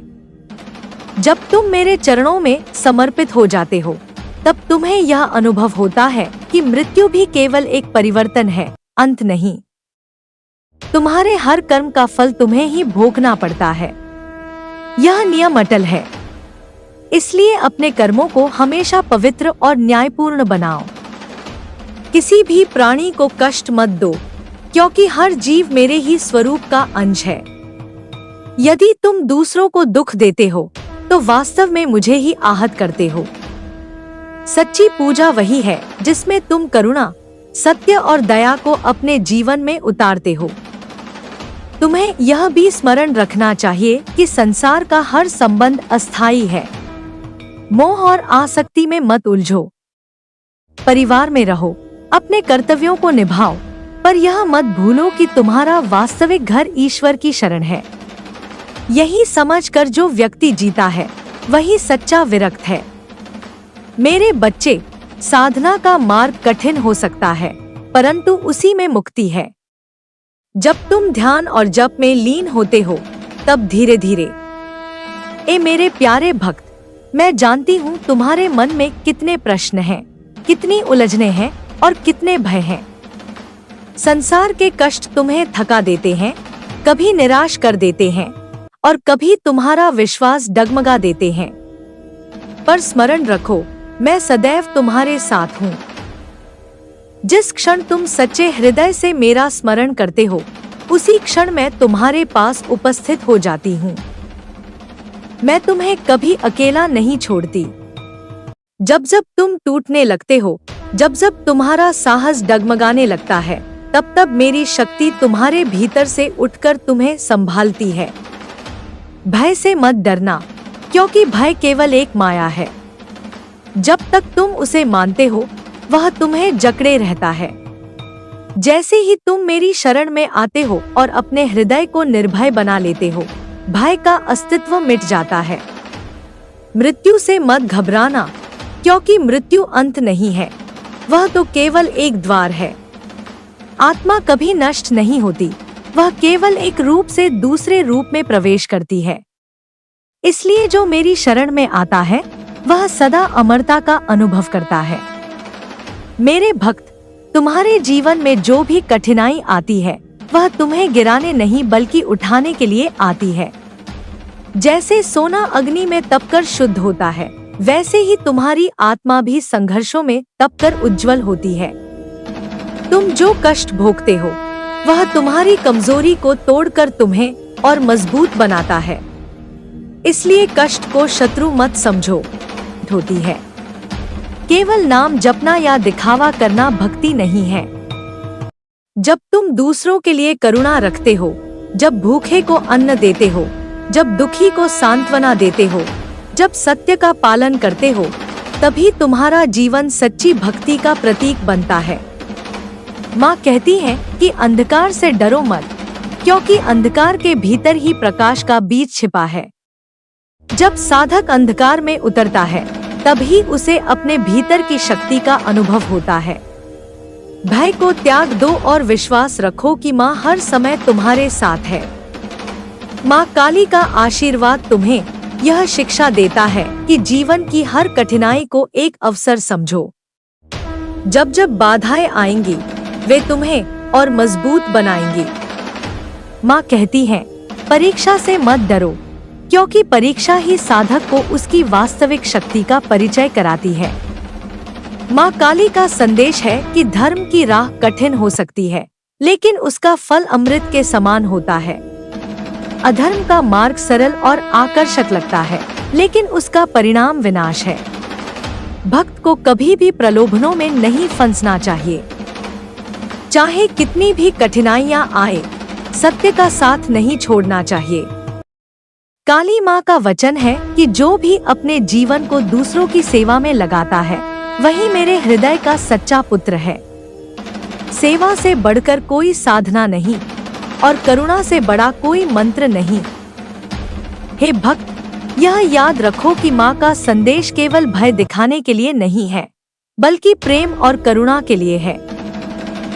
जब तुम मेरे चरणों में समर्पित हो जाते हो, तब तुम्हें यह अनुभव होता है कि मृत्यु भी केवल एक परिवर्तन है, अंत नहीं। तुम्हारे हर कर्म का फल तुम्हें ही भोगना पड़ता है। यह नियम अटल है। इसलिए अपने कर्मों को हमेशा पवित्र और न्यायपूर्ण बनाओ। किसी भी प्राणी को कष्ट मत दो, क्योंकि हर जीव मेरे ही स्वरूप का अंश है। यदि तुम दूसरों को दुख देते हो, तो वास्तव में मुझे ही आहत करते हो। सच्ची पूजा वही है जिसमें तुम करुणा, सत्य और दया को अपने जीवन में उतारते हो। तुम्हें यह भी स्मरण रखना चाहिए कि संसार का हर संबंध अस्थायी है। मोह और आसक्ति में मत उलझो। परिवार में रहो, अपने कर्तव्यों को निभाओ, पर यह मत भूलो कि तुम्हारा वास्तविक घर ईश्वर की शरण है। यही समझकर जो व्यक्ति जीता है, वही सच्चा विरक्त है। मेरे बच्चे, साधना का मार्ग कठिन हो सकता है, परंतु उसी में मुक्ति है। जब तुम ध्यान और जप में लीन होते हो, तब धीरे धीरे। ए मेरे प्यारे भक्त, मैं जानती हूँ तुम्हारे मन में कितने प्रश्न हैं, कितनी उलझने हैं और कितने भय हैं। संसार के कष्ट तुम्हें थका देते हैं, कभी निराश कर देते हैं और कभी तुम्हारा विश्वास डगमगा देते हैं। पर स्मरण रखो, मैं सदैव तुम्हारे साथ हूँ। जिस क्षण तुम सच्चे हृदय से मेरा स्मरण करते हो, उसी क्षण मैं तुम्हारे पास उपस्थित हो जाती हूँ। मैं तुम्हें कभी अकेला नहीं छोड़ती। जब जब तुम टूटने लगते हो, जब जब तुम्हारा साहस डगमगाने लगता है, तब तब मेरी शक्ति तुम्हारे भीतर से उठकर तुम्हें संभालती है। भय से मत डरना, क्योंकि भय केवल एक माया है। जब तक तुम उसे मानते हो, वह तुम्हें जकड़े रहता है। जैसे ही तुम मेरी शरण में आते हो और अपने हृदय को निर्भय बना लेते हो, भय का अस्तित्व मिट जाता है। मृत्यु से मत घबराना, क्योंकि मृत्यु अंत नहीं है, वह तो केवल एक द्वार है। आत्मा कभी नष्ट नहीं होती, वह केवल एक रूप से दूसरे रूप में प्रवेश करती है। इसलिए जो मेरी शरण में आता है, वह सदा अमरता का अनुभव करता है। मेरे भक्त, तुम्हारे जीवन में जो भी कठिनाई आती है, वह तुम्हें गिराने नहीं बल्कि उठाने के लिए आती है। जैसे सोना अग्नि में तपकर शुद्ध होता है, वैसे ही तुम्हारी आत्मा भी संघर्षों में तपकर उज्जवल होती है। तुम जो कष्ट भोगते हो वह तुम्हारी कमजोरी को तोड़कर तुम्हें और मजबूत बनाता है। इसलिए कष्ट को शत्रु मत समझो। होती है केवल नाम जपना या दिखावा करना भक्ति नहीं है। जब तुम दूसरों के लिए करुणा रखते हो, जब भूखे को अन्न देते हो, जब दुखी को सांत्वना देते हो, जब सत्य का पालन करते हो, तभी तुम्हारा जीवन सच्ची भक्ति का प्रतीक बनता है। माँ कहती है कि अंधकार से डरो मत, क्योंकि अंधकार के भीतर ही प्रकाश का बीज छिपा है। जब साधक अंधकार में उतरता है, तभी उसे अपने भीतर की शक्ति का अनुभव होता है। भय को त्याग दो और विश्वास रखो कि माँ हर समय तुम्हारे साथ है। माँ काली का आशीर्वाद तुम्हें यह शिक्षा देता है कि जीवन की हर कठिनाई को एक अवसर समझो। जब जब बाधाएं आएंगी, वे तुम्हें और मजबूत बनाएंगी। माँ कहती है, परीक्षा से मत डरो, क्योंकि परीक्षा ही साधक को उसकी वास्तविक शक्ति का परिचय कराती है। माँ काली का संदेश है कि धर्म की राह कठिन हो सकती है, लेकिन उसका फल अमृत के समान होता है। अधर्म का मार्ग सरल और आकर्षक लगता है, लेकिन उसका परिणाम विनाश है। भक्त को कभी भी प्रलोभनों में नहीं फंसना चाहिए। चाहे कितनी भी कठिनाइयां आए, सत्य का साथ नहीं छोड़ना चाहिए। काली माँ का वचन है कि जो भी अपने जीवन को दूसरों की सेवा में लगाता है, वही मेरे हृदय का सच्चा पुत्र है। सेवा से बढ़कर कोई साधना नहीं और करुणा से बड़ा कोई मंत्र नहीं। हे भक्त, यह याद रखो कि माँ का संदेश केवल भय दिखाने के लिए नहीं है, बल्कि प्रेम और करुणा के लिए है।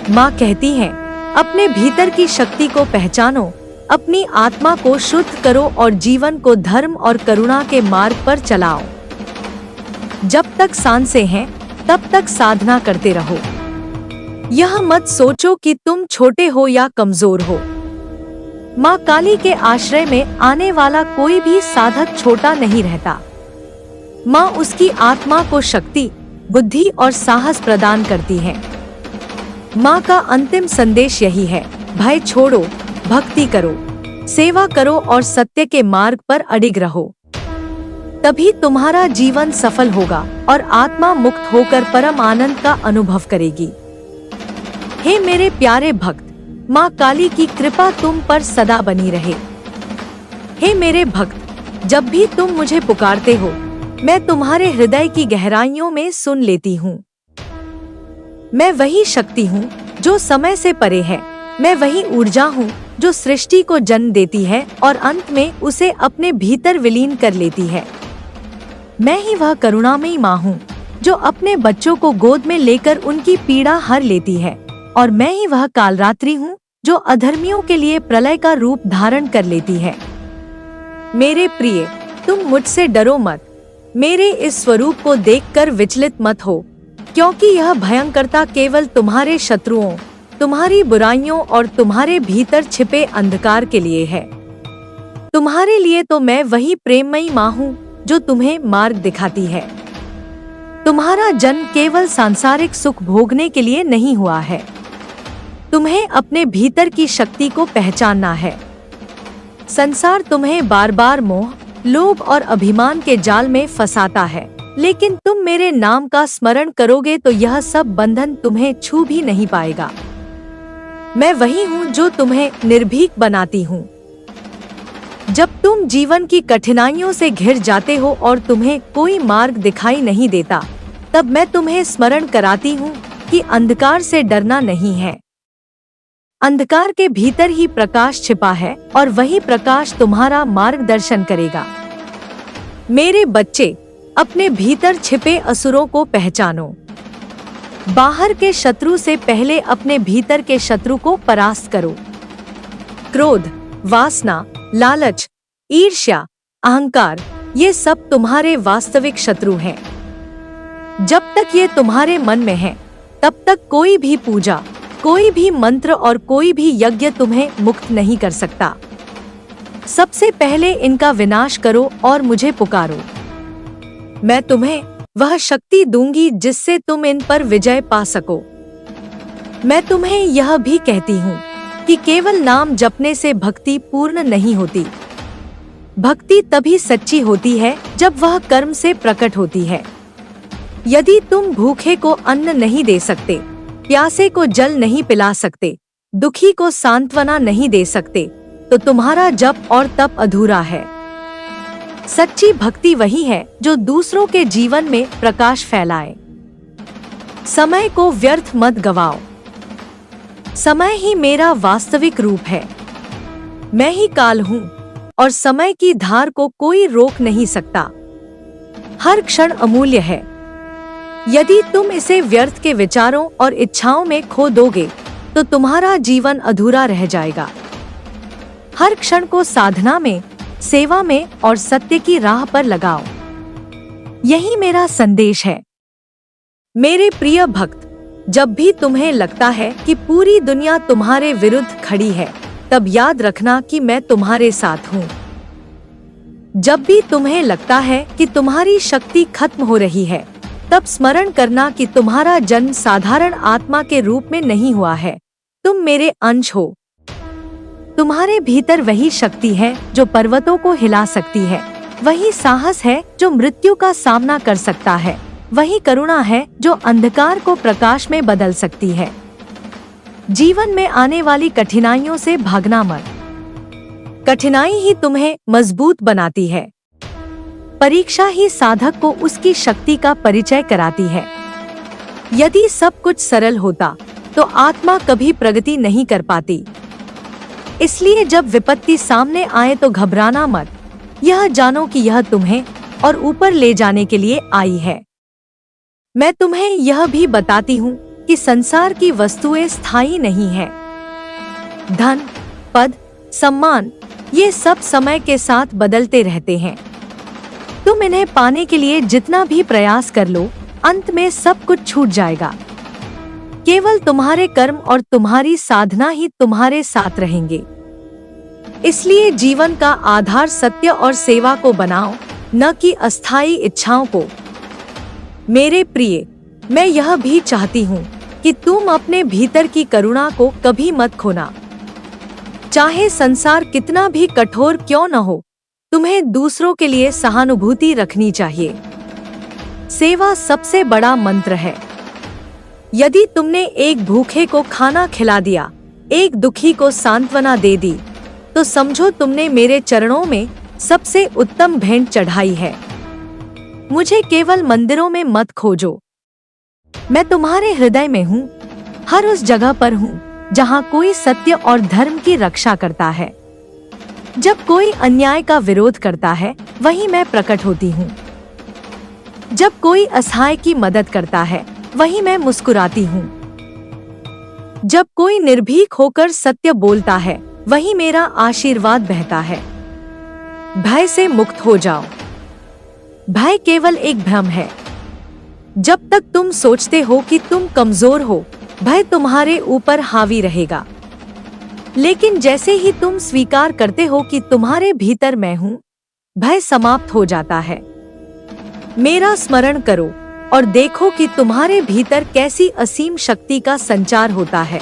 माँ कहती है, अपने भीतर की शक्ति को पहचानो, अपनी आत्मा को शुद्ध करो और जीवन को धर्म और करुणा के मार्ग पर चलाओ। जब तक सांसें हैं, तब तक साधना करते रहो। यह मत सोचो कि तुम छोटे हो या कमजोर हो। माँ काली के आश्रय में आने वाला कोई भी साधक छोटा नहीं रहता। माँ उसकी आत्मा को शक्ति, बुद्धि और साहस प्रदान करती है। माँ का अंतिम संदेश यही है, भय छोड़ो, भक्ति करो, सेवा करो और सत्य के मार्ग पर अडिग रहो। तभी तुम्हारा जीवन सफल होगा और आत्मा मुक्त होकर परम आनंद का अनुभव करेगी। हे मेरे प्यारे भक्त, माँ काली की कृपा तुम पर सदा बनी रहे। हे मेरे भक्त, जब भी तुम मुझे पुकारते हो, मैं तुम्हारे हृदय की गहराइयों में सुन लेती हूँ। मैं वही शक्ति हूँ जो समय से परे है। मैं वही ऊर्जा हूँ जो सृष्टि को जन्म देती है और अंत में उसे अपने भीतर विलीन कर लेती है। मैं ही वह करुणामयी माँ हूँ जो अपने बच्चों को गोद में लेकर उनकी पीड़ा हर लेती है, और मैं ही वह कालरात्रि हूँ जो अधर्मियों के लिए प्रलय का रूप धारण कर लेती है। मेरे प्रिय, तुम मुझसे डरो मत। मेरे इस स्वरूप को देखकर विचलित मत हो, क्योंकि यह भयंकरता केवल तुम्हारे शत्रुओं, तुम्हारी बुराइयों और तुम्हारे भीतर छिपे अंधकार के लिए है। तुम्हारे लिए तो मैं वही प्रेममयी माँ हूँ जो तुम्हें मार्ग दिखाती है। तुम्हारा जन्म केवल सांसारिक सुख भोगने के लिए नहीं हुआ है। तुम्हें अपने भीतर की शक्ति को पहचानना है। संसार तुम्हें बार बार मोह, लोभ और अभिमान के जाल में फंसाता है, लेकिन तुम मेरे नाम का स्मरण करोगे तो यह सब बंधन तुम्हें छू भी नहीं पाएगा। मैं वही हूँ जो तुम्हें निर्भीक बनाती हूँ। जब तुम जीवन की कठिनाइयों से घिर जाते हो और तुम्हें कोई मार्ग दिखाई नहीं देता, तब मैं तुम्हें स्मरण कराती हूँ कि अंधकार से डरना नहीं है। अंधकार के भीतर ही प्रकाश छिपा है और वही प्रकाश तुम्हारा मार्गदर्शन करेगा। मेरे बच्चे, अपने भीतर छिपे असुरों को पहचानो। बाहर के शत्रु से पहले अपने भीतर के शत्रु को परास्त करो। क्रोध, वासना, लालच, ईर्ष्या, अहंकार, ये सब तुम्हारे वास्तविक शत्रु हैं। जब तक ये तुम्हारे मन में है, तब तक कोई भी पूजा, कोई भी मंत्र और कोई भी यज्ञ तुम्हें मुक्त नहीं कर सकता। सबसे पहले इनका विनाश करो और मुझे पुकारो। मैं तुम्हें वह शक्ति दूंगी जिससे तुम इन पर विजय पा सको। मैं तुम्हें यह भी कहती हूँ कि केवल नाम जपने से भक्ति पूर्ण नहीं होती। भक्ति तभी सच्ची होती है जब वह कर्म से प्रकट होती है। यदि तुम भूखे को अन्न नहीं दे सकते, प्यासे को जल नहीं पिला सकते, दुखी को सांत्वना नहीं दे सकते, तो तुम्हारा जप और तप अधूरा है। सच्ची भक्ति वही है जो दूसरों के जीवन में प्रकाश फैलाए। समय को व्यर्थ मत गवाओ। समय ही मेरा वास्तविक रूप है। मैं ही काल हूँ और समय की धार को कोई रोक नहीं सकता। हर क्षण अमूल्य है। यदि तुम इसे व्यर्थ के विचारों और इच्छाओं में खो दोगे तो तुम्हारा जीवन अधूरा रह जाएगा। हर क्षण को साधना में, सेवा में और सत्य की राह पर लगाओ। यही मेरा संदेश है। मेरे प्रिय भक्त, जब भी तुम्हें लगता है कि पूरी दुनिया तुम्हारे विरुद्ध खड़ी है, तब याद रखना कि मैं तुम्हारे साथ हूँ। जब भी तुम्हें लगता है कि तुम्हारी शक्ति खत्म हो रही है, तब स्मरण करना कि तुम्हारा जन्म साधारण आत्मा के रूप में नहीं हुआ है। तुम मेरे अंश हो। तुम्हारे भीतर वही शक्ति है जो पर्वतों को हिला सकती है, वही साहस है जो मृत्यु का सामना कर सकता है, वही करुणा है जो अंधकार को प्रकाश में बदल सकती है। जीवन में आने वाली कठिनाइयों से भागना मत। कठिनाई ही तुम्हें मजबूत बनाती है। परीक्षा ही साधक को उसकी शक्ति का परिचय कराती है। यदि सब कुछ सरल होता तो आत्मा कभी प्रगति नहीं कर पाती। इसलिए जब विपत्ति सामने आए तो घबराना मत। यह जानो कि यह तुम्हें और ऊपर ले जाने के लिए आई है। मैं तुम्हें यह भी बताती हूँ कि संसार की वस्तुएं स्थायी नहीं है। धन, पद, सम्मान, ये सब समय के साथ बदलते रहते हैं। तुम इन्हें पाने के लिए जितना भी प्रयास कर लो, अंत में सब कुछ छूट जाएगा। केवल तुम्हारे कर्म और तुम्हारी साधना ही तुम्हारे साथ रहेंगे। इसलिए जीवन का आधार सत्य और सेवा को बनाओ, न कि अस्थायी इच्छाओं को। मेरे प्रिय, मैं यह भी चाहती हूँ कि तुम अपने भीतर की करुणा को कभी मत खोना। चाहे संसार कितना भी कठोर क्यों न हो, तुम्हें दूसरों के लिए सहानुभूति रखनी चाहिए। सेवा सबसे बड़ा मंत्र है। यदि तुमने एक भूखे को खाना खिला दिया, एक दुखी को सांत्वना दे दी, तो समझो तुमने मेरे चरणों में सबसे उत्तम भेंट चढ़ाई है। मुझे केवल मंदिरों में मत खोजो। मैं तुम्हारे हृदय में हूँ, हर उस जगह पर हूँ जहाँ कोई सत्य और धर्म की रक्षा करता है। जब कोई अन्याय का विरोध करता है, वहीं मैं प्रकट होती हूँ। जब कोई असहाय की मदद करता है, वहीं मैं मुस्कुराती हूँ। जब कोई निर्भीक होकर सत्य बोलता है, वहीं मेरा आशीर्वाद बहता है। भय से मुक्त हो जाओ। भय केवल एक भ्रम है। जब तक तुम सोचते हो कि तुम कमजोर हो, भय तुम्हारे ऊपर हावी रहेगा। लेकिन जैसे ही तुम स्वीकार करते हो कि तुम्हारे भीतर मैं हूँ, भय समाप्त हो जाता है। मेरा स्मरण करो और देखो कि तुम्हारे भीतर कैसी असीम शक्ति का संचार होता है।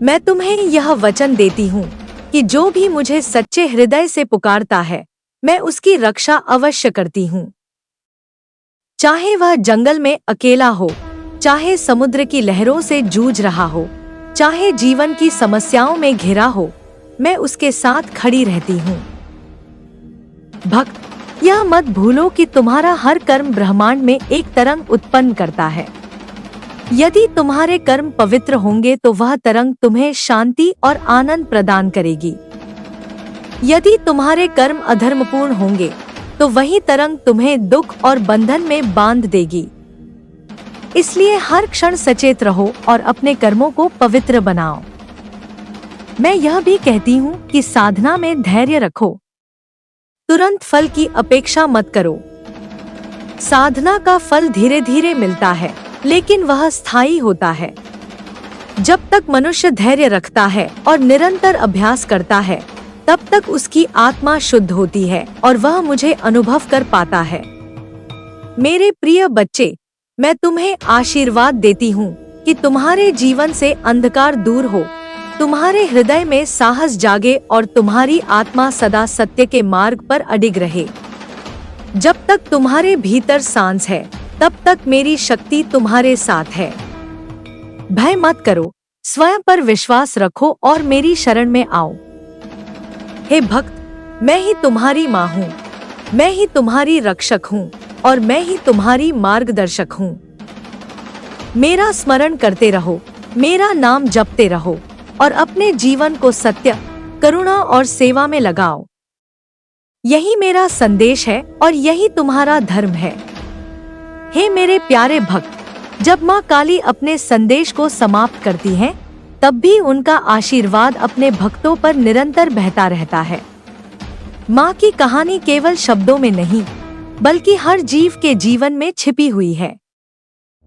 मैं तुम्हें यह वचन देती हूँ कि जो भी मुझे सच्चे हृदय से पुकारता है, मैं उसकी रक्षा अवश्य करती हूँ। चाहे वह जंगल में अकेला हो, चाहे समुद्र की लहरों से जूझ रहा हो, चाहे जीवन की समस्याओं में घिरा हो, मैं उसके साथ खड़ी रहती हूँ। भक्त, यह मत भूलो कि तुम्हारा हर कर्म ब्रह्मांड में एक तरंग उत्पन्न करता है। यदि तुम्हारे कर्म पवित्र होंगे तो वह तरंग तुम्हें शांति और आनंद प्रदान करेगी। यदि तुम्हारे कर्म अधर्मपूर्ण होंगे तो वही तरंग तुम्हें दुख और बंधन में बांध देगी। इसलिए हर क्षण सचेत रहो और अपने कर्मों को पवित्र बनाओ। मैं यह भी कहती हूँ कि साधना में धैर्य रखो। तुरंत फल की अपेक्षा मत करो। साधना का फल धीरे धीरे मिलता है, लेकिन वह स्थायी होता है। जब तक मनुष्य धैर्य रखता है और निरंतर अभ्यास करता है, तब तक उसकी आत्मा शुद्ध होती है और वह मुझे अनुभव कर पाता है। मेरे प्रिय बच्चे, मैं तुम्हें आशीर्वाद देती हूँ कि तुम्हारे जीवन से अंधकार दूर हो, तुम्हारे हृदय में साहस जागे और तुम्हारी आत्मा सदा सत्य के मार्ग पर अडिग रहे। जब तक तुम्हारे भीतर सांस है, तब तक मेरी शक्ति तुम्हारे साथ है। भय मत करो, स्वयं पर विश्वास रखो और मेरी शरण में आओ। हे भक्त, मैं ही तुम्हारी माँ हूँ, मैं ही तुम्हारी रक्षक हूँ और मैं ही तुम्हारी मार्गदर्शक हूँ। मेरा स्मरण करते रहो, मेरा नाम जपते रहो और अपने जीवन को सत्य, करुणा और सेवा में लगाओ। यही मेरा संदेश है और यही तुम्हारा धर्म है। हे मेरे प्यारे भक्त, जब माँ काली अपने संदेश को समाप्त करती हैं, तब भी उनका आशीर्वाद अपने भक्तों पर निरंतर बहता रहता है। माँ की कहानी केवल शब्दों में नहीं, बल्कि हर जीव के जीवन में छिपी हुई है।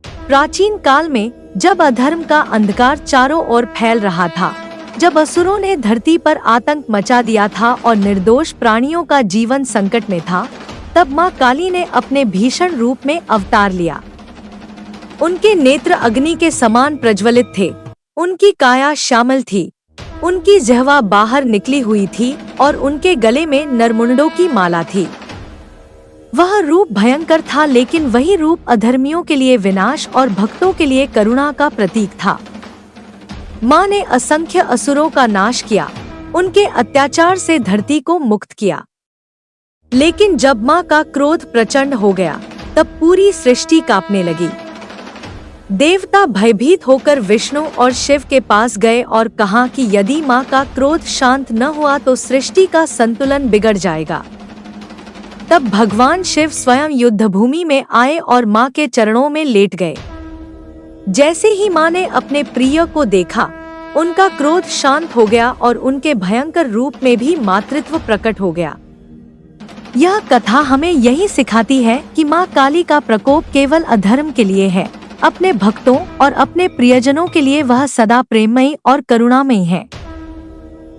प्राचीन काल में जब अधर्म का अंधकार चारों ओर फैल रहा था, जब असुरों ने धरती पर आतंक मचा दिया था और निर्दोष प्राणियों का जीवन संकट में था, तब माँ काली ने अपने भीषण रूप में अवतार लिया। उनके नेत्र अग्नि के समान प्रज्वलित थे, उनकी काया श्यामल थी, उनकी जिह्वा बाहर निकली हुई थी और उनके गले में नरमुंडों की माला थी। वह रूप भयंकर था, लेकिन वही रूप अधर्मियों के लिए विनाश और भक्तों के लिए करुणा का प्रतीक था। माँ ने असंख्य असुरों का नाश किया, उनके अत्याचार से धरती को मुक्त किया। लेकिन जब माँ का क्रोध प्रचंड हो गया, तब पूरी सृष्टि कांपने लगी। देवता भयभीत होकर विष्णु और शिव के पास गए और कहा कि यदि माँ का क्रोध शांत न हुआ तो सृष्टि का संतुलन बिगड़ जाएगा। तब भगवान शिव स्वयं युद्धभूमि में आए और माँ के चरणों में लेट गए। जैसे ही माँ ने अपने प्रिय को देखा, उनका क्रोध शांत हो गया और उनके भयंकर रूप में भी मातृत्व प्रकट हो गया। यह कथा हमें यही सिखाती है कि माँ काली का प्रकोप केवल अधर्म के लिए है, अपने भक्तों और अपने प्रियजनों के लिए वह सदा प्रेममयी और करुणामयी है।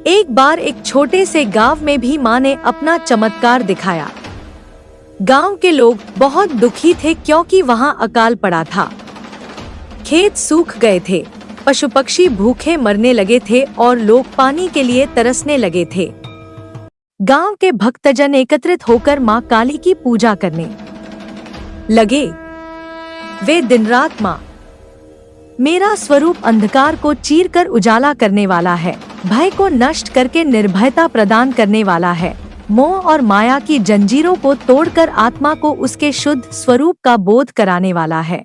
एक बार एक छोटे से गांव में भी माँ ने अपना चमत्कार दिखाया। गांव के लोग बहुत दुखी थे क्योंकि वहां अकाल पड़ा था। खेत सूख गए थे, पशु पक्षी भूखे मरने लगे थे और लोग पानी के लिए तरसने लगे थे। गांव के भक्तजन एकत्रित होकर माँ काली की पूजा करने लगे। वे दिन रात माँ, मेरा स्वरूप अंधकार को चीरकर उजाला करने वाला है, भय को नष्ट करके निर्भयता प्रदान करने वाला है, मोह और माया की जंजीरों को तोड़कर आत्मा को उसके शुद्ध स्वरूप का बोध कराने वाला है।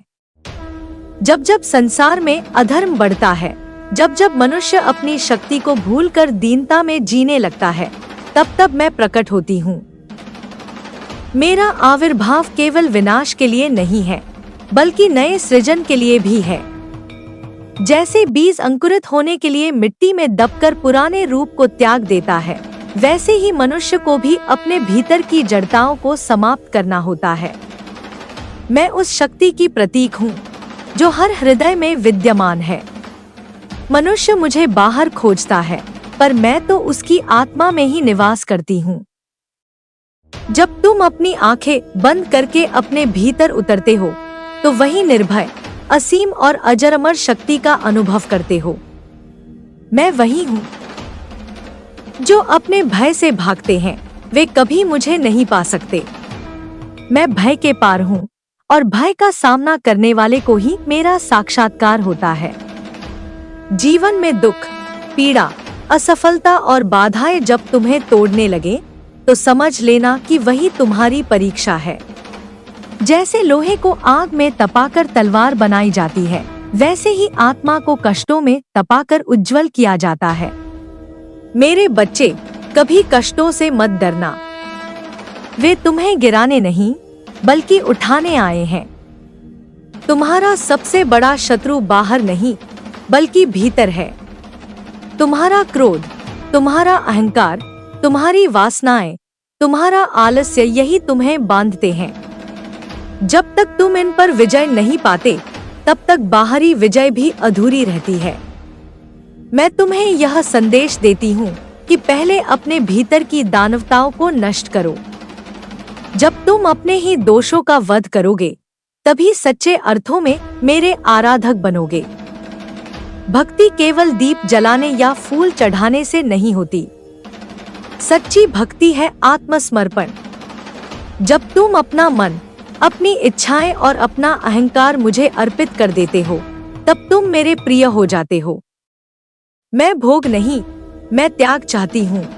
जब जब संसार में अधर्म बढ़ता है, जब जब मनुष्य अपनी शक्ति को भूलकर दीनता में जीने लगता है, तब तब मैं प्रकट होती हूँ। मेरा आविर्भाव केवल विनाश के लिए नहीं है, बल्कि नए सृजन के लिए भी है। जैसे बीज अंकुरित होने के लिए मिट्टी में दबकर पुराने रूप को त्याग देता है, वैसे ही मनुष्य को भी अपने भीतर की जड़ताओं को समाप्त करना होता है। मैं उस शक्ति की प्रतीक हूँ जो हर हृदय में विद्यमान है। मनुष्य मुझे बाहर खोजता है, पर मैं तो उसकी आत्मा में ही निवास करती हूँ। जब तुम अपनी आंखें बंद करके अपने भीतर उतरते हो, तो वही निर्भय, असीम और अजर-अमर शक्ति का अनुभव करते हो। मैं वही हूँ। जो अपने भय से भागते हैं, वे कभी मुझे नहीं पा सकते। मैं भय के पार हूँ और भय का सामना करने वाले को ही मेरा साक्षात्कार होता है। जीवन में दुख, पीड़ा, असफलता और बाधाएं जब तुम्हें तोड़ने लगे, तो समझ लेना कि वही तुम्हारी परीक्षा है। जैसे लोहे को आग में तपाकर तलवार बनाई जाती है, वैसे ही आत्मा को कष्टों में तपाकर उज्जवल किया जाता है। मेरे बच्चे, कभी कष्टों से मत डरना। वे तुम्हें गिराने नहीं, बल्कि उठाने आए हैं। तुम्हारा सबसे बड़ा शत्रु बाहर नहीं, बल्कि भीतर है। तुम्हारा क्रोध, तुम्हारा अहंकार, तुम्हारी वासनाएं, तुम्हारा आलस्य यही तुम्हें बांधते हैं। जब तक तुम इन पर विजय नहीं पाते, तब तक बाहरी विजय भी अधूरी रहती है। मैं तुम्हें यह संदेश देती हूँ कि पहले अपने भीतर की दानवताओं को नष्ट करो। जब तुम अपने ही दोषों का वध करोगे, तभी सच्चे अर्थों में मेरे आराधक बनोगे। भक्ति केवल दीप जलाने या फूल चढ़ाने से नहीं होती। सच्ची भक्ति है आत्मसमर्पण। जब तुम अपना मन, अपनी इच्छाएं और अपना अहंकार मुझे अर्पित कर देते हो, तब तुम मेरे प्रिय हो जाते हो। मैं भोग नहीं, मैं त्याग चाहती हूँ।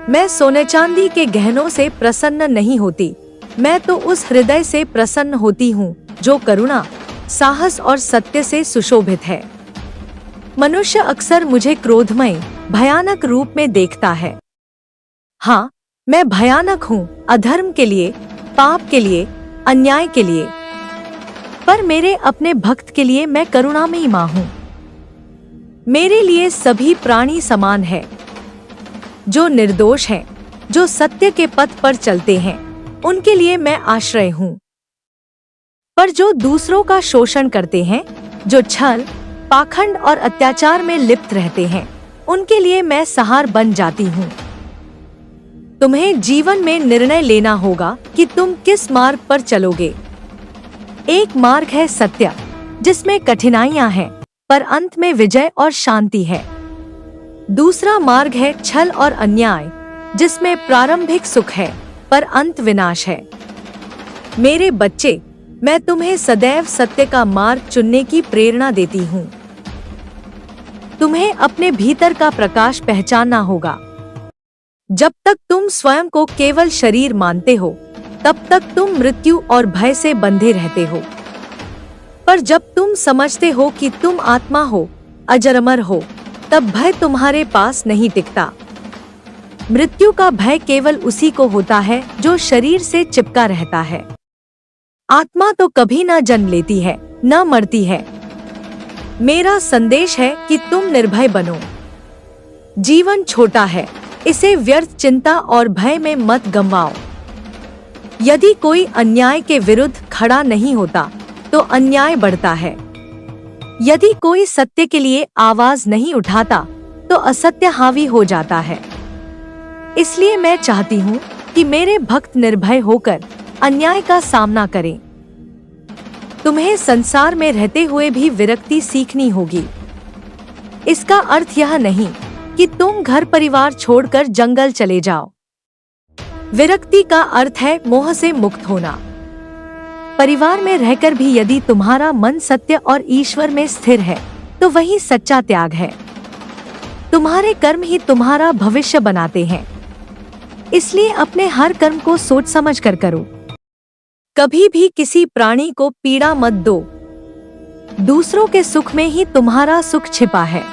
मैं सोने चांदी के गहनों से प्रसन्न नहीं होती, मैं तो उस हृदय से प्रसन्न होती हूँ जो करुणा, साहस और सत्य से सुशोभित है। मनुष्य अक्सर मुझे क्रोधमय, भयानक रूप में देखता है। हाँ, मैं भयानक हूँ अधर्म के लिए, पाप के लिए, अन्याय के लिए। पर मेरे अपने भक्त के लिए मैं करुणामयी माँ हूँ। मेरे लिए सभी प्राणी समान है। जो निर्दोष हैं, जो सत्य के पथ पर चलते हैं, उनके लिए मैं आश्रय हूँ। पर जो दूसरों का शोषण करते हैं, जो छल, पाखंड और अत्याचार में लिप्त रहते हैं, उनके लिए मैं सहार बन जाती हूँ। तुम्हें जीवन में निर्णय लेना होगा कि तुम किस मार्ग पर चलोगे। एक मार्ग है सत्य, जिसमें कठिनाइयां हैं, पर अंत में विजय और शांति है। दूसरा मार्ग है छल और अन्याय, जिसमें प्रारंभिक सुख है, पर अंत विनाश है। मेरे बच्चे, मैं तुम्हें सदैव सत्य का मार्ग चुनने की प्रेरणा देती हूँ। तुम्हें अपने भीतर का प्रकाश पहचानना होगा। जब तक तुम स्वयं को केवल शरीर मानते हो, तब तक तुम मृत्यु और भय से बंधे रहते हो। पर जब तुम समझते हो कि तुम आत्मा हो, अजर-अमर हो, तब भय तुम्हारे पास नहीं टिकता। मृत्यु का भय केवल उसी को होता है जो शरीर से चिपका रहता है। आत्मा तो कभी न जन्म लेती है, न मरती है। मेरा संदेश है कि तुम निर्भय बनो। जीवन छोटा है, इसे व्यर्थ चिंता और भय में मत गंवाओ। यदि कोई अन्याय के विरुद्ध खड़ा नहीं होता, तो अन्याय बढ़ता है। यदि कोई सत्य के लिए आवाज नहीं उठाता, तो असत्य हावी हो जाता है। इसलिए मैं चाहती हूँ कि मेरे भक्त निर्भय होकर अन्याय का सामना करें। तुम्हें संसार में रहते हुए भी विरक्ति सीखनी होगी। इसका अर्थ यह नहीं कि तुम घर परिवार छोड़कर जंगल चले जाओ। विरक्ति का अर्थ है मोह से मुक्त होना। परिवार में रहकर भी यदि तुम्हारा मन सत्य और ईश्वर में स्थिर है, तो वही सच्चा त्याग है। तुम्हारे कर्म ही तुम्हारा भविष्य बनाते हैं। इसलिए अपने हर कर्म को सोच समझ कर करो। कभी भी किसी प्राणी को पीड़ा मत दो। दूसरों के सुख में ही तुम्हारा सुख छिपा है।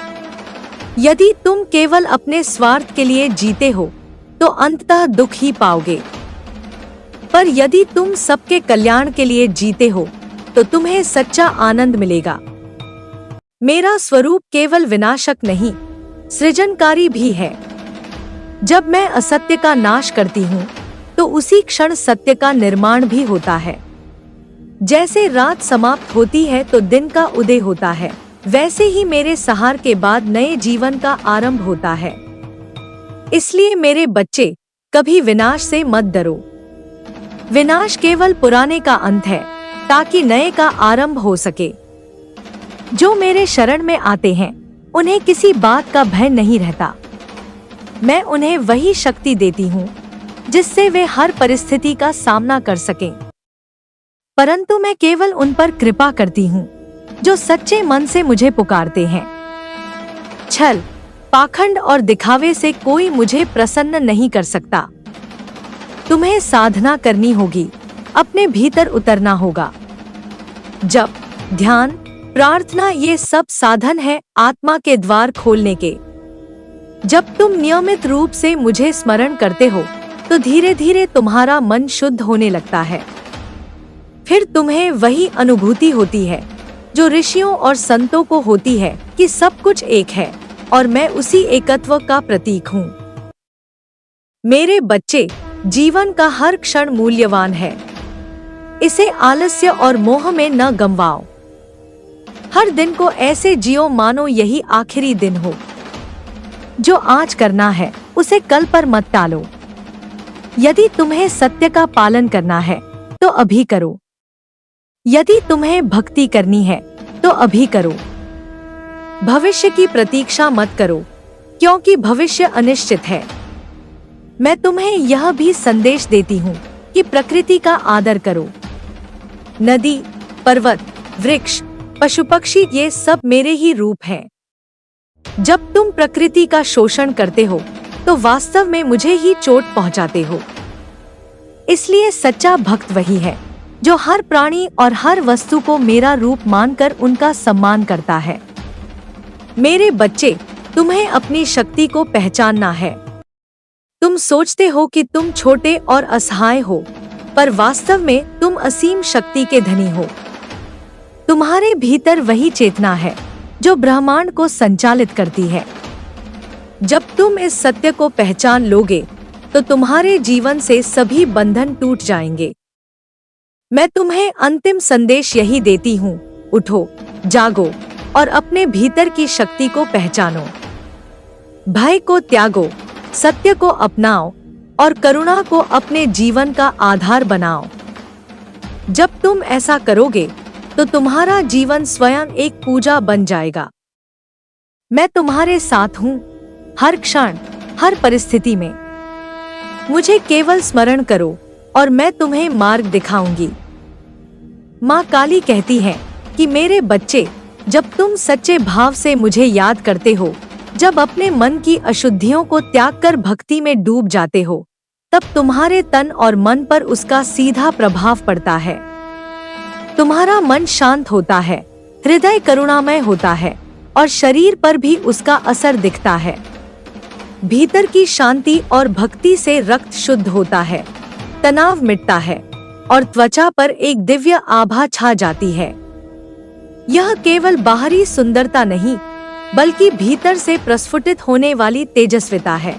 यदि तुम केवल अपने स्वार्थ के लिए जीते हो, तो अंततः दुख ही पाओगे। पर यदि तुम सबके कल्याण के लिए जीते हो, तो तुम्हें सच्चा आनंद मिलेगा। मेरा स्वरूप केवल विनाशक नहीं, सृजनकारी भी है। जब मैं असत्य का नाश करती हूँ, तो उसी क्षण सत्य का निर्माण भी होता है। जैसे रात समाप्त होती है तो दिन का उदय होता है, वैसे ही मेरे सहार के बाद नए जीवन का आरंभ होता है। इसलिए मेरे बच्चे, कभी विनाश से मत डरो। विनाश केवल पुराने का अंत है, ताकि नए का आरंभ हो सके। जो मेरे शरण में आते हैं, उन्हें किसी बात का भय नहीं रहता। मैं उन्हें वही शक्ति देती हूँ जिससे वे हर परिस्थिति का सामना कर सकें। परंतु मैं केवल उन पर कृपा करती हूँ जो सच्चे मन से मुझे पुकारते हैं। छल, पाखंड और दिखावे से कोई मुझे प्रसन्न नहीं कर सकता। तुम्हें साधना करनी होगी, अपने भीतर उतरना होगा। जप, ध्यान, प्रार्थना, ये सब साधन है आत्मा के द्वार खोलने के। जब तुम नियमित रूप से मुझे स्मरण करते हो, तो धीरे धीरे तुम्हारा मन शुद्ध होने लगता है। फिर तुम्हें वही अनुभूति होती है जो ऋषियों और संतों को होती है कि सब कुछ एक है और मैं उसी एकत्व का प्रतीक हूँ। मेरे बच्चे, जीवन का हर क्षण मूल्यवान है। इसे आलस्य और मोह में न गंवाओ। हर दिन को ऐसे जियो मानो यही आखिरी दिन हो। जो आज करना है उसे कल पर मत टालो। यदि तुम्हें सत्य का पालन करना है तो अभी करो। यदि तुम्हें भक्ति करनी है तो अभी करो। भविष्य की प्रतीक्षा मत करो, क्योंकि भविष्य अनिश्चित है। मैं तुम्हें यह भी संदेश देती हूँ कि प्रकृति का आदर करो। नदी, पर्वत, वृक्ष, पशु पक्षी ये सब मेरे ही रूप हैं। जब तुम प्रकृति का शोषण करते हो तो वास्तव में मुझे ही चोट पहुंचाते हो। इसलिए सच्चा भक्त वही है जो हर प्राणी और हर वस्तु को मेरा रूप मानकर उनका सम्मान करता है। मेरे बच्चे, तुम्हें अपनी शक्ति को पहचानना है। तुम सोचते हो कि तुम छोटे और असहाय हो, पर वास्तव में तुम असीम शक्ति के धनी हो। तुम्हारे भीतर वही चेतना है जो ब्रह्मांड को संचालित करती है। जब तुम इस सत्य को पहचान लोगे तो तुम्हारे जीवन से सभी बंधन टूट जाएंगे। मैं तुम्हें अंतिम संदेश यही देती हूँ, उठो, जागो और अपने भीतर की शक्ति को पहचानो। भय को त्यागो, सत्य को अपनाओ और करुणा को अपने जीवन का आधार बनाओ। जब तुम ऐसा करोगे तो तुम्हारा जीवन स्वयं एक पूजा बन जाएगा। मैं तुम्हारे साथ हूँ, हर क्षण, हर परिस्थिति में। मुझे केवल स्मरण करो और मैं तुम्हें मार्ग दिखाऊंगी। माँ काली कहती है कि मेरे बच्चे, जब तुम सच्चे भाव से मुझे याद करते हो, जब अपने मन की अशुद्धियों को त्याग कर भक्ति में डूब जाते हो, तब तुम्हारे तन और मन पर उसका सीधा प्रभाव पड़ता है। तुम्हारा मन शांत होता है, हृदय करुणामय होता है और शरीर पर भी उसका असर दिखता है। भीतर की शांति और भक्ति से रक्त शुद्ध होता है, तनाव मिटता है और त्वचा पर एक दिव्य आभा छा जाती है। यह केवल बाहरी सुंदरता नहीं, बल्कि भीतर से प्रस्फुटित होने वाली तेजस्विता है।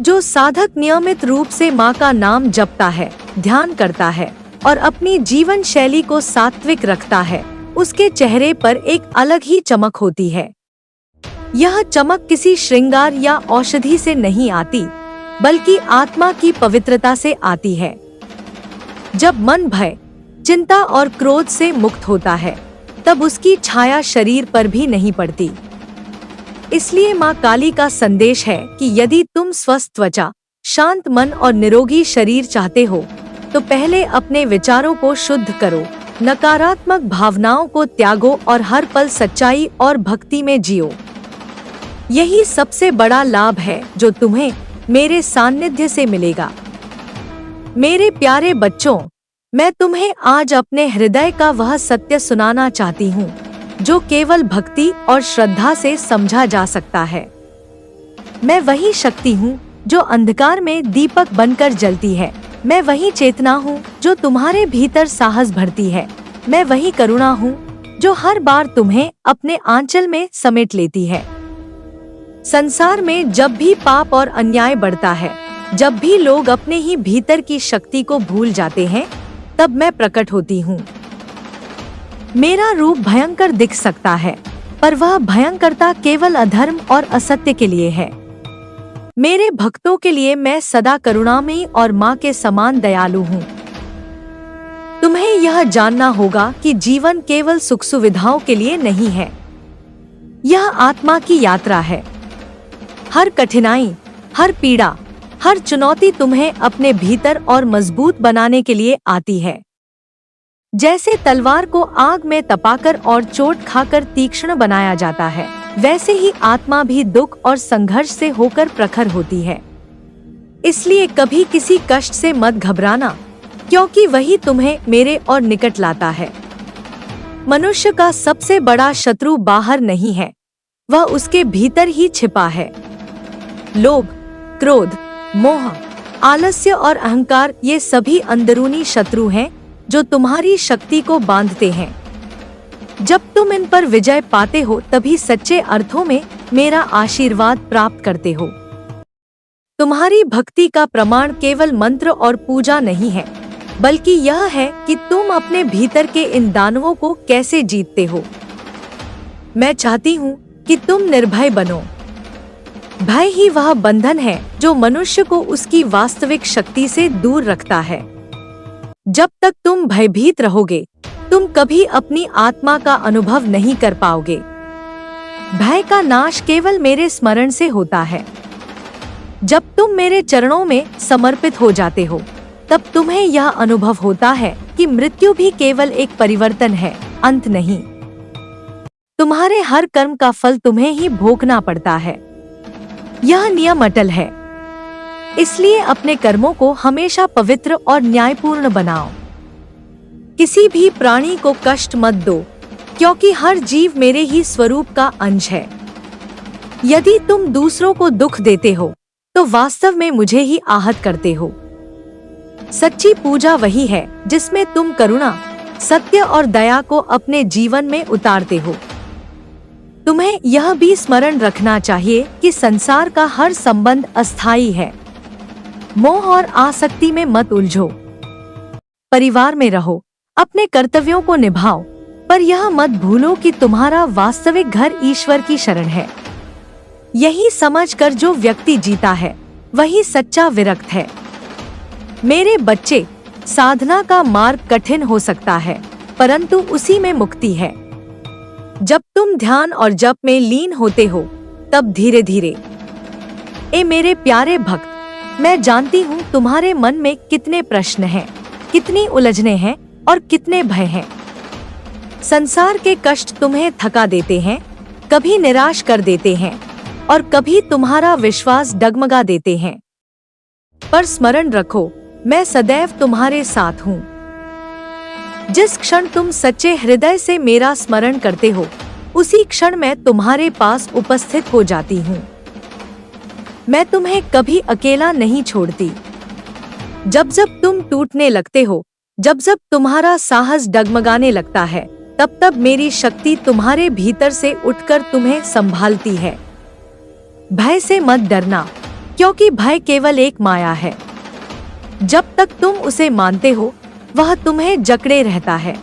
जो साधक नियमित रूप से माँ का नाम जपता है, ध्यान करता है और अपनी जीवन शैली को सात्विक रखता है, उसके चेहरे पर एक अलग ही चमक होती है। यह चमक किसी श्रृंगार या औषधि से नहीं आती, बल्कि आत्मा की पवित्रता से आती है। जब मन भय, चिंता और क्रोध से मुक्त होता है, तब उसकी छाया शरीर पर भी नहीं पड़ती। इसलिए माँ काली का संदेश है कि यदि तुम स्वस्थ त्वचा, शांत मन और निरोगी शरीर चाहते हो, तो पहले अपने विचारों को शुद्ध करो, नकारात्मक भावनाओं को त्यागो और हर पल सच्चाई और भक्ति में जियो। यही सबसे बड़ा लाभ है जो तुम्हें मेरे सान्निध्य से मिलेगा। मेरे प्यारे बच्चों, मैं तुम्हें आज अपने हृदय का वह सत्य सुनाना चाहती हूँ जो केवल भक्ति और श्रद्धा से समझा जा सकता है। मैं वही शक्ति हूँ जो अंधकार में दीपक बनकर जलती है। मैं वही चेतना हूँ जो तुम्हारे भीतर साहस भरती है। मैं वही करुणा हूँ जो हर बार तुम्हें अपने आंचल में समेट लेती है। संसार में जब भी पाप और अन्याय बढ़ता है, जब भी लोग अपने ही भीतर की शक्ति को भूल जाते हैं, तब मैं प्रकट होती हूँ। मेरा रूप भयंकर दिख सकता है, पर वह भयंकरता केवल अधर्म और असत्य के लिए है। मेरे भक्तों के लिए मैं सदा करुणामयी और माँ के समान दयालु हूँ। तुम्हें यह जानना होगा कि जीवन केवल सुख सुविधाओं के लिए नहीं है। यह आत्मा की यात्रा है। हर कठिनाई, हर पीड़ा, हर चुनौती तुम्हें अपने भीतर और मजबूत बनाने के लिए आती है। जैसे तलवार को आग में तपाकर और चोट खाकर तीक्ष्ण बनाया जाता है, वैसे ही आत्मा भी दुख और संघर्ष से होकर प्रखर होती है। इसलिए कभी किसी कष्ट से मत घबराना, क्योंकि वही तुम्हें मेरे और निकट लाता है। मनुष्य का सबसे बड़ा शत्रु बाहर नहीं है, वह उसके भीतर ही छिपा है। लोभ, क्रोध, मोह, आलस्य और अहंकार ये सभी अंदरूनी शत्रु हैं जो तुम्हारी शक्ति को बांधते हैं। जब तुम इन पर विजय पाते हो, तभी सच्चे अर्थों में मेरा आशीर्वाद प्राप्त करते हो। तुम्हारी भक्ति का प्रमाण केवल मंत्र और पूजा नहीं है, बल्कि यह है कि तुम अपने भीतर के इन दानवों को कैसे जीतते हो। मैं चाहती हूँ कि तुम निर्भय बनो। भय ही वह बंधन है जो मनुष्य को उसकी वास्तविक शक्ति से दूर रखता है। जब तक तुम भयभीत रहोगे, तुम कभी अपनी आत्मा का अनुभव नहीं कर पाओगे। भय का नाश केवल मेरे स्मरण से होता है। जब तुम मेरे चरणों में समर्पित हो जाते हो, तब तुम्हें यह अनुभव होता है कि मृत्यु भी केवल एक परिवर्तन है, अंत नहीं। तुम्हारे हर कर्म का फल तुम्हें ही भोगना पड़ता है। यह नियम अटल है। इसलिए अपने कर्मों को हमेशा पवित्र और न्यायपूर्ण बनाओ। किसी भी प्राणी को कष्ट मत दो, क्योंकि हर जीव मेरे ही स्वरूप का अंश है। यदि तुम दूसरों को दुख देते हो, तो वास्तव में मुझे ही आहत करते हो। सच्ची पूजा वही है जिसमें तुम करुणा, सत्य और दया को अपने जीवन में उतारते हो। तुम्हें यह भी स्मरण रखना चाहिए कि संसार का हर संबंध अस्थायी है। मोह और आसक्ति में मत उलझो। परिवार में रहो, अपने कर्तव्यों को निभाओ, पर यह मत भूलो कि तुम्हारा वास्तविक घर ईश्वर की शरण है। यही समझकर जो व्यक्ति जीता है, वही सच्चा विरक्त है। मेरे बच्चे, साधना का मार्ग कठिन हो सकता है, परंतु उसी में मुक्ति है। जब तुम ध्यान और जप में लीन होते हो, तब धीरे धीरे। ए मेरे प्यारे भक्त, मैं जानती हूँ तुम्हारे मन में कितने प्रश्न हैं, कितनी उलझने हैं और कितने भय हैं। संसार के कष्ट तुम्हें थका देते हैं, कभी निराश कर देते हैं और कभी तुम्हारा विश्वास डगमगा देते हैं। पर स्मरण रखो, मैं सदैव तुम्हारे साथ हूँ। जिस क्षण तुम सच्चे हृदय से मेरा स्मरण करते हो, उसी क्षण मैं तुम्हारे पास उपस्थित हो जाती हूँ। मैं तुम्हें कभी अकेला नहीं छोड़ती। जब जब तुम टूटने लगते हो, जब जब तुम्हारा साहस डगमगाने लगता है, तब तब मेरी शक्ति तुम्हारे भीतर से उठकर तुम्हें संभालती है। भय से मत डरना, क्योंकि भय केवल एक माया है। जब तक तुम उसे मानते हो, वह तुम्हें जकड़े रहता है।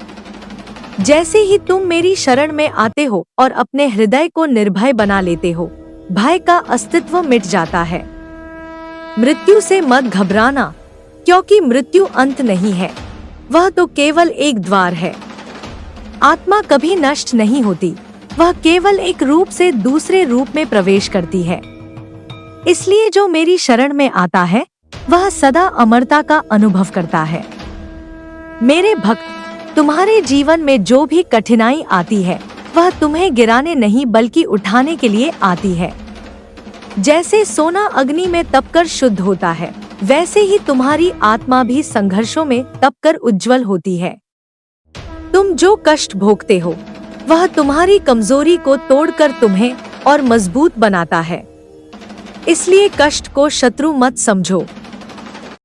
जैसे ही तुम मेरी शरण में आते हो और अपने हृदय को निर्भय बना लेते हो, भय का अस्तित्व मिट जाता है। मृत्यु से मत घबराना, क्योंकि मृत्यु अंत नहीं है, वह तो केवल एक द्वार है। आत्मा कभी नष्ट नहीं होती, वह केवल एक रूप से दूसरे रूप में प्रवेश करती है। इसलिए जो मेरी शरण में आता है, वह सदा अमरता का अनुभव करता है। मेरे भक्त, तुम्हारे जीवन में जो भी कठिनाई आती है, वह तुम्हें गिराने नहीं बल्कि उठाने के लिए आती है। जैसे सोना अग्नि में तपकर शुद्ध होता है, वैसे ही तुम्हारी आत्मा भी संघर्षों में तपकर उज्जवल होती है। तुम जो कष्ट भोगते हो, वह तुम्हारी कमजोरी को तोड़कर तुम्हें और मजबूत बनाता है। इसलिए कष्ट को शत्रु मत समझो,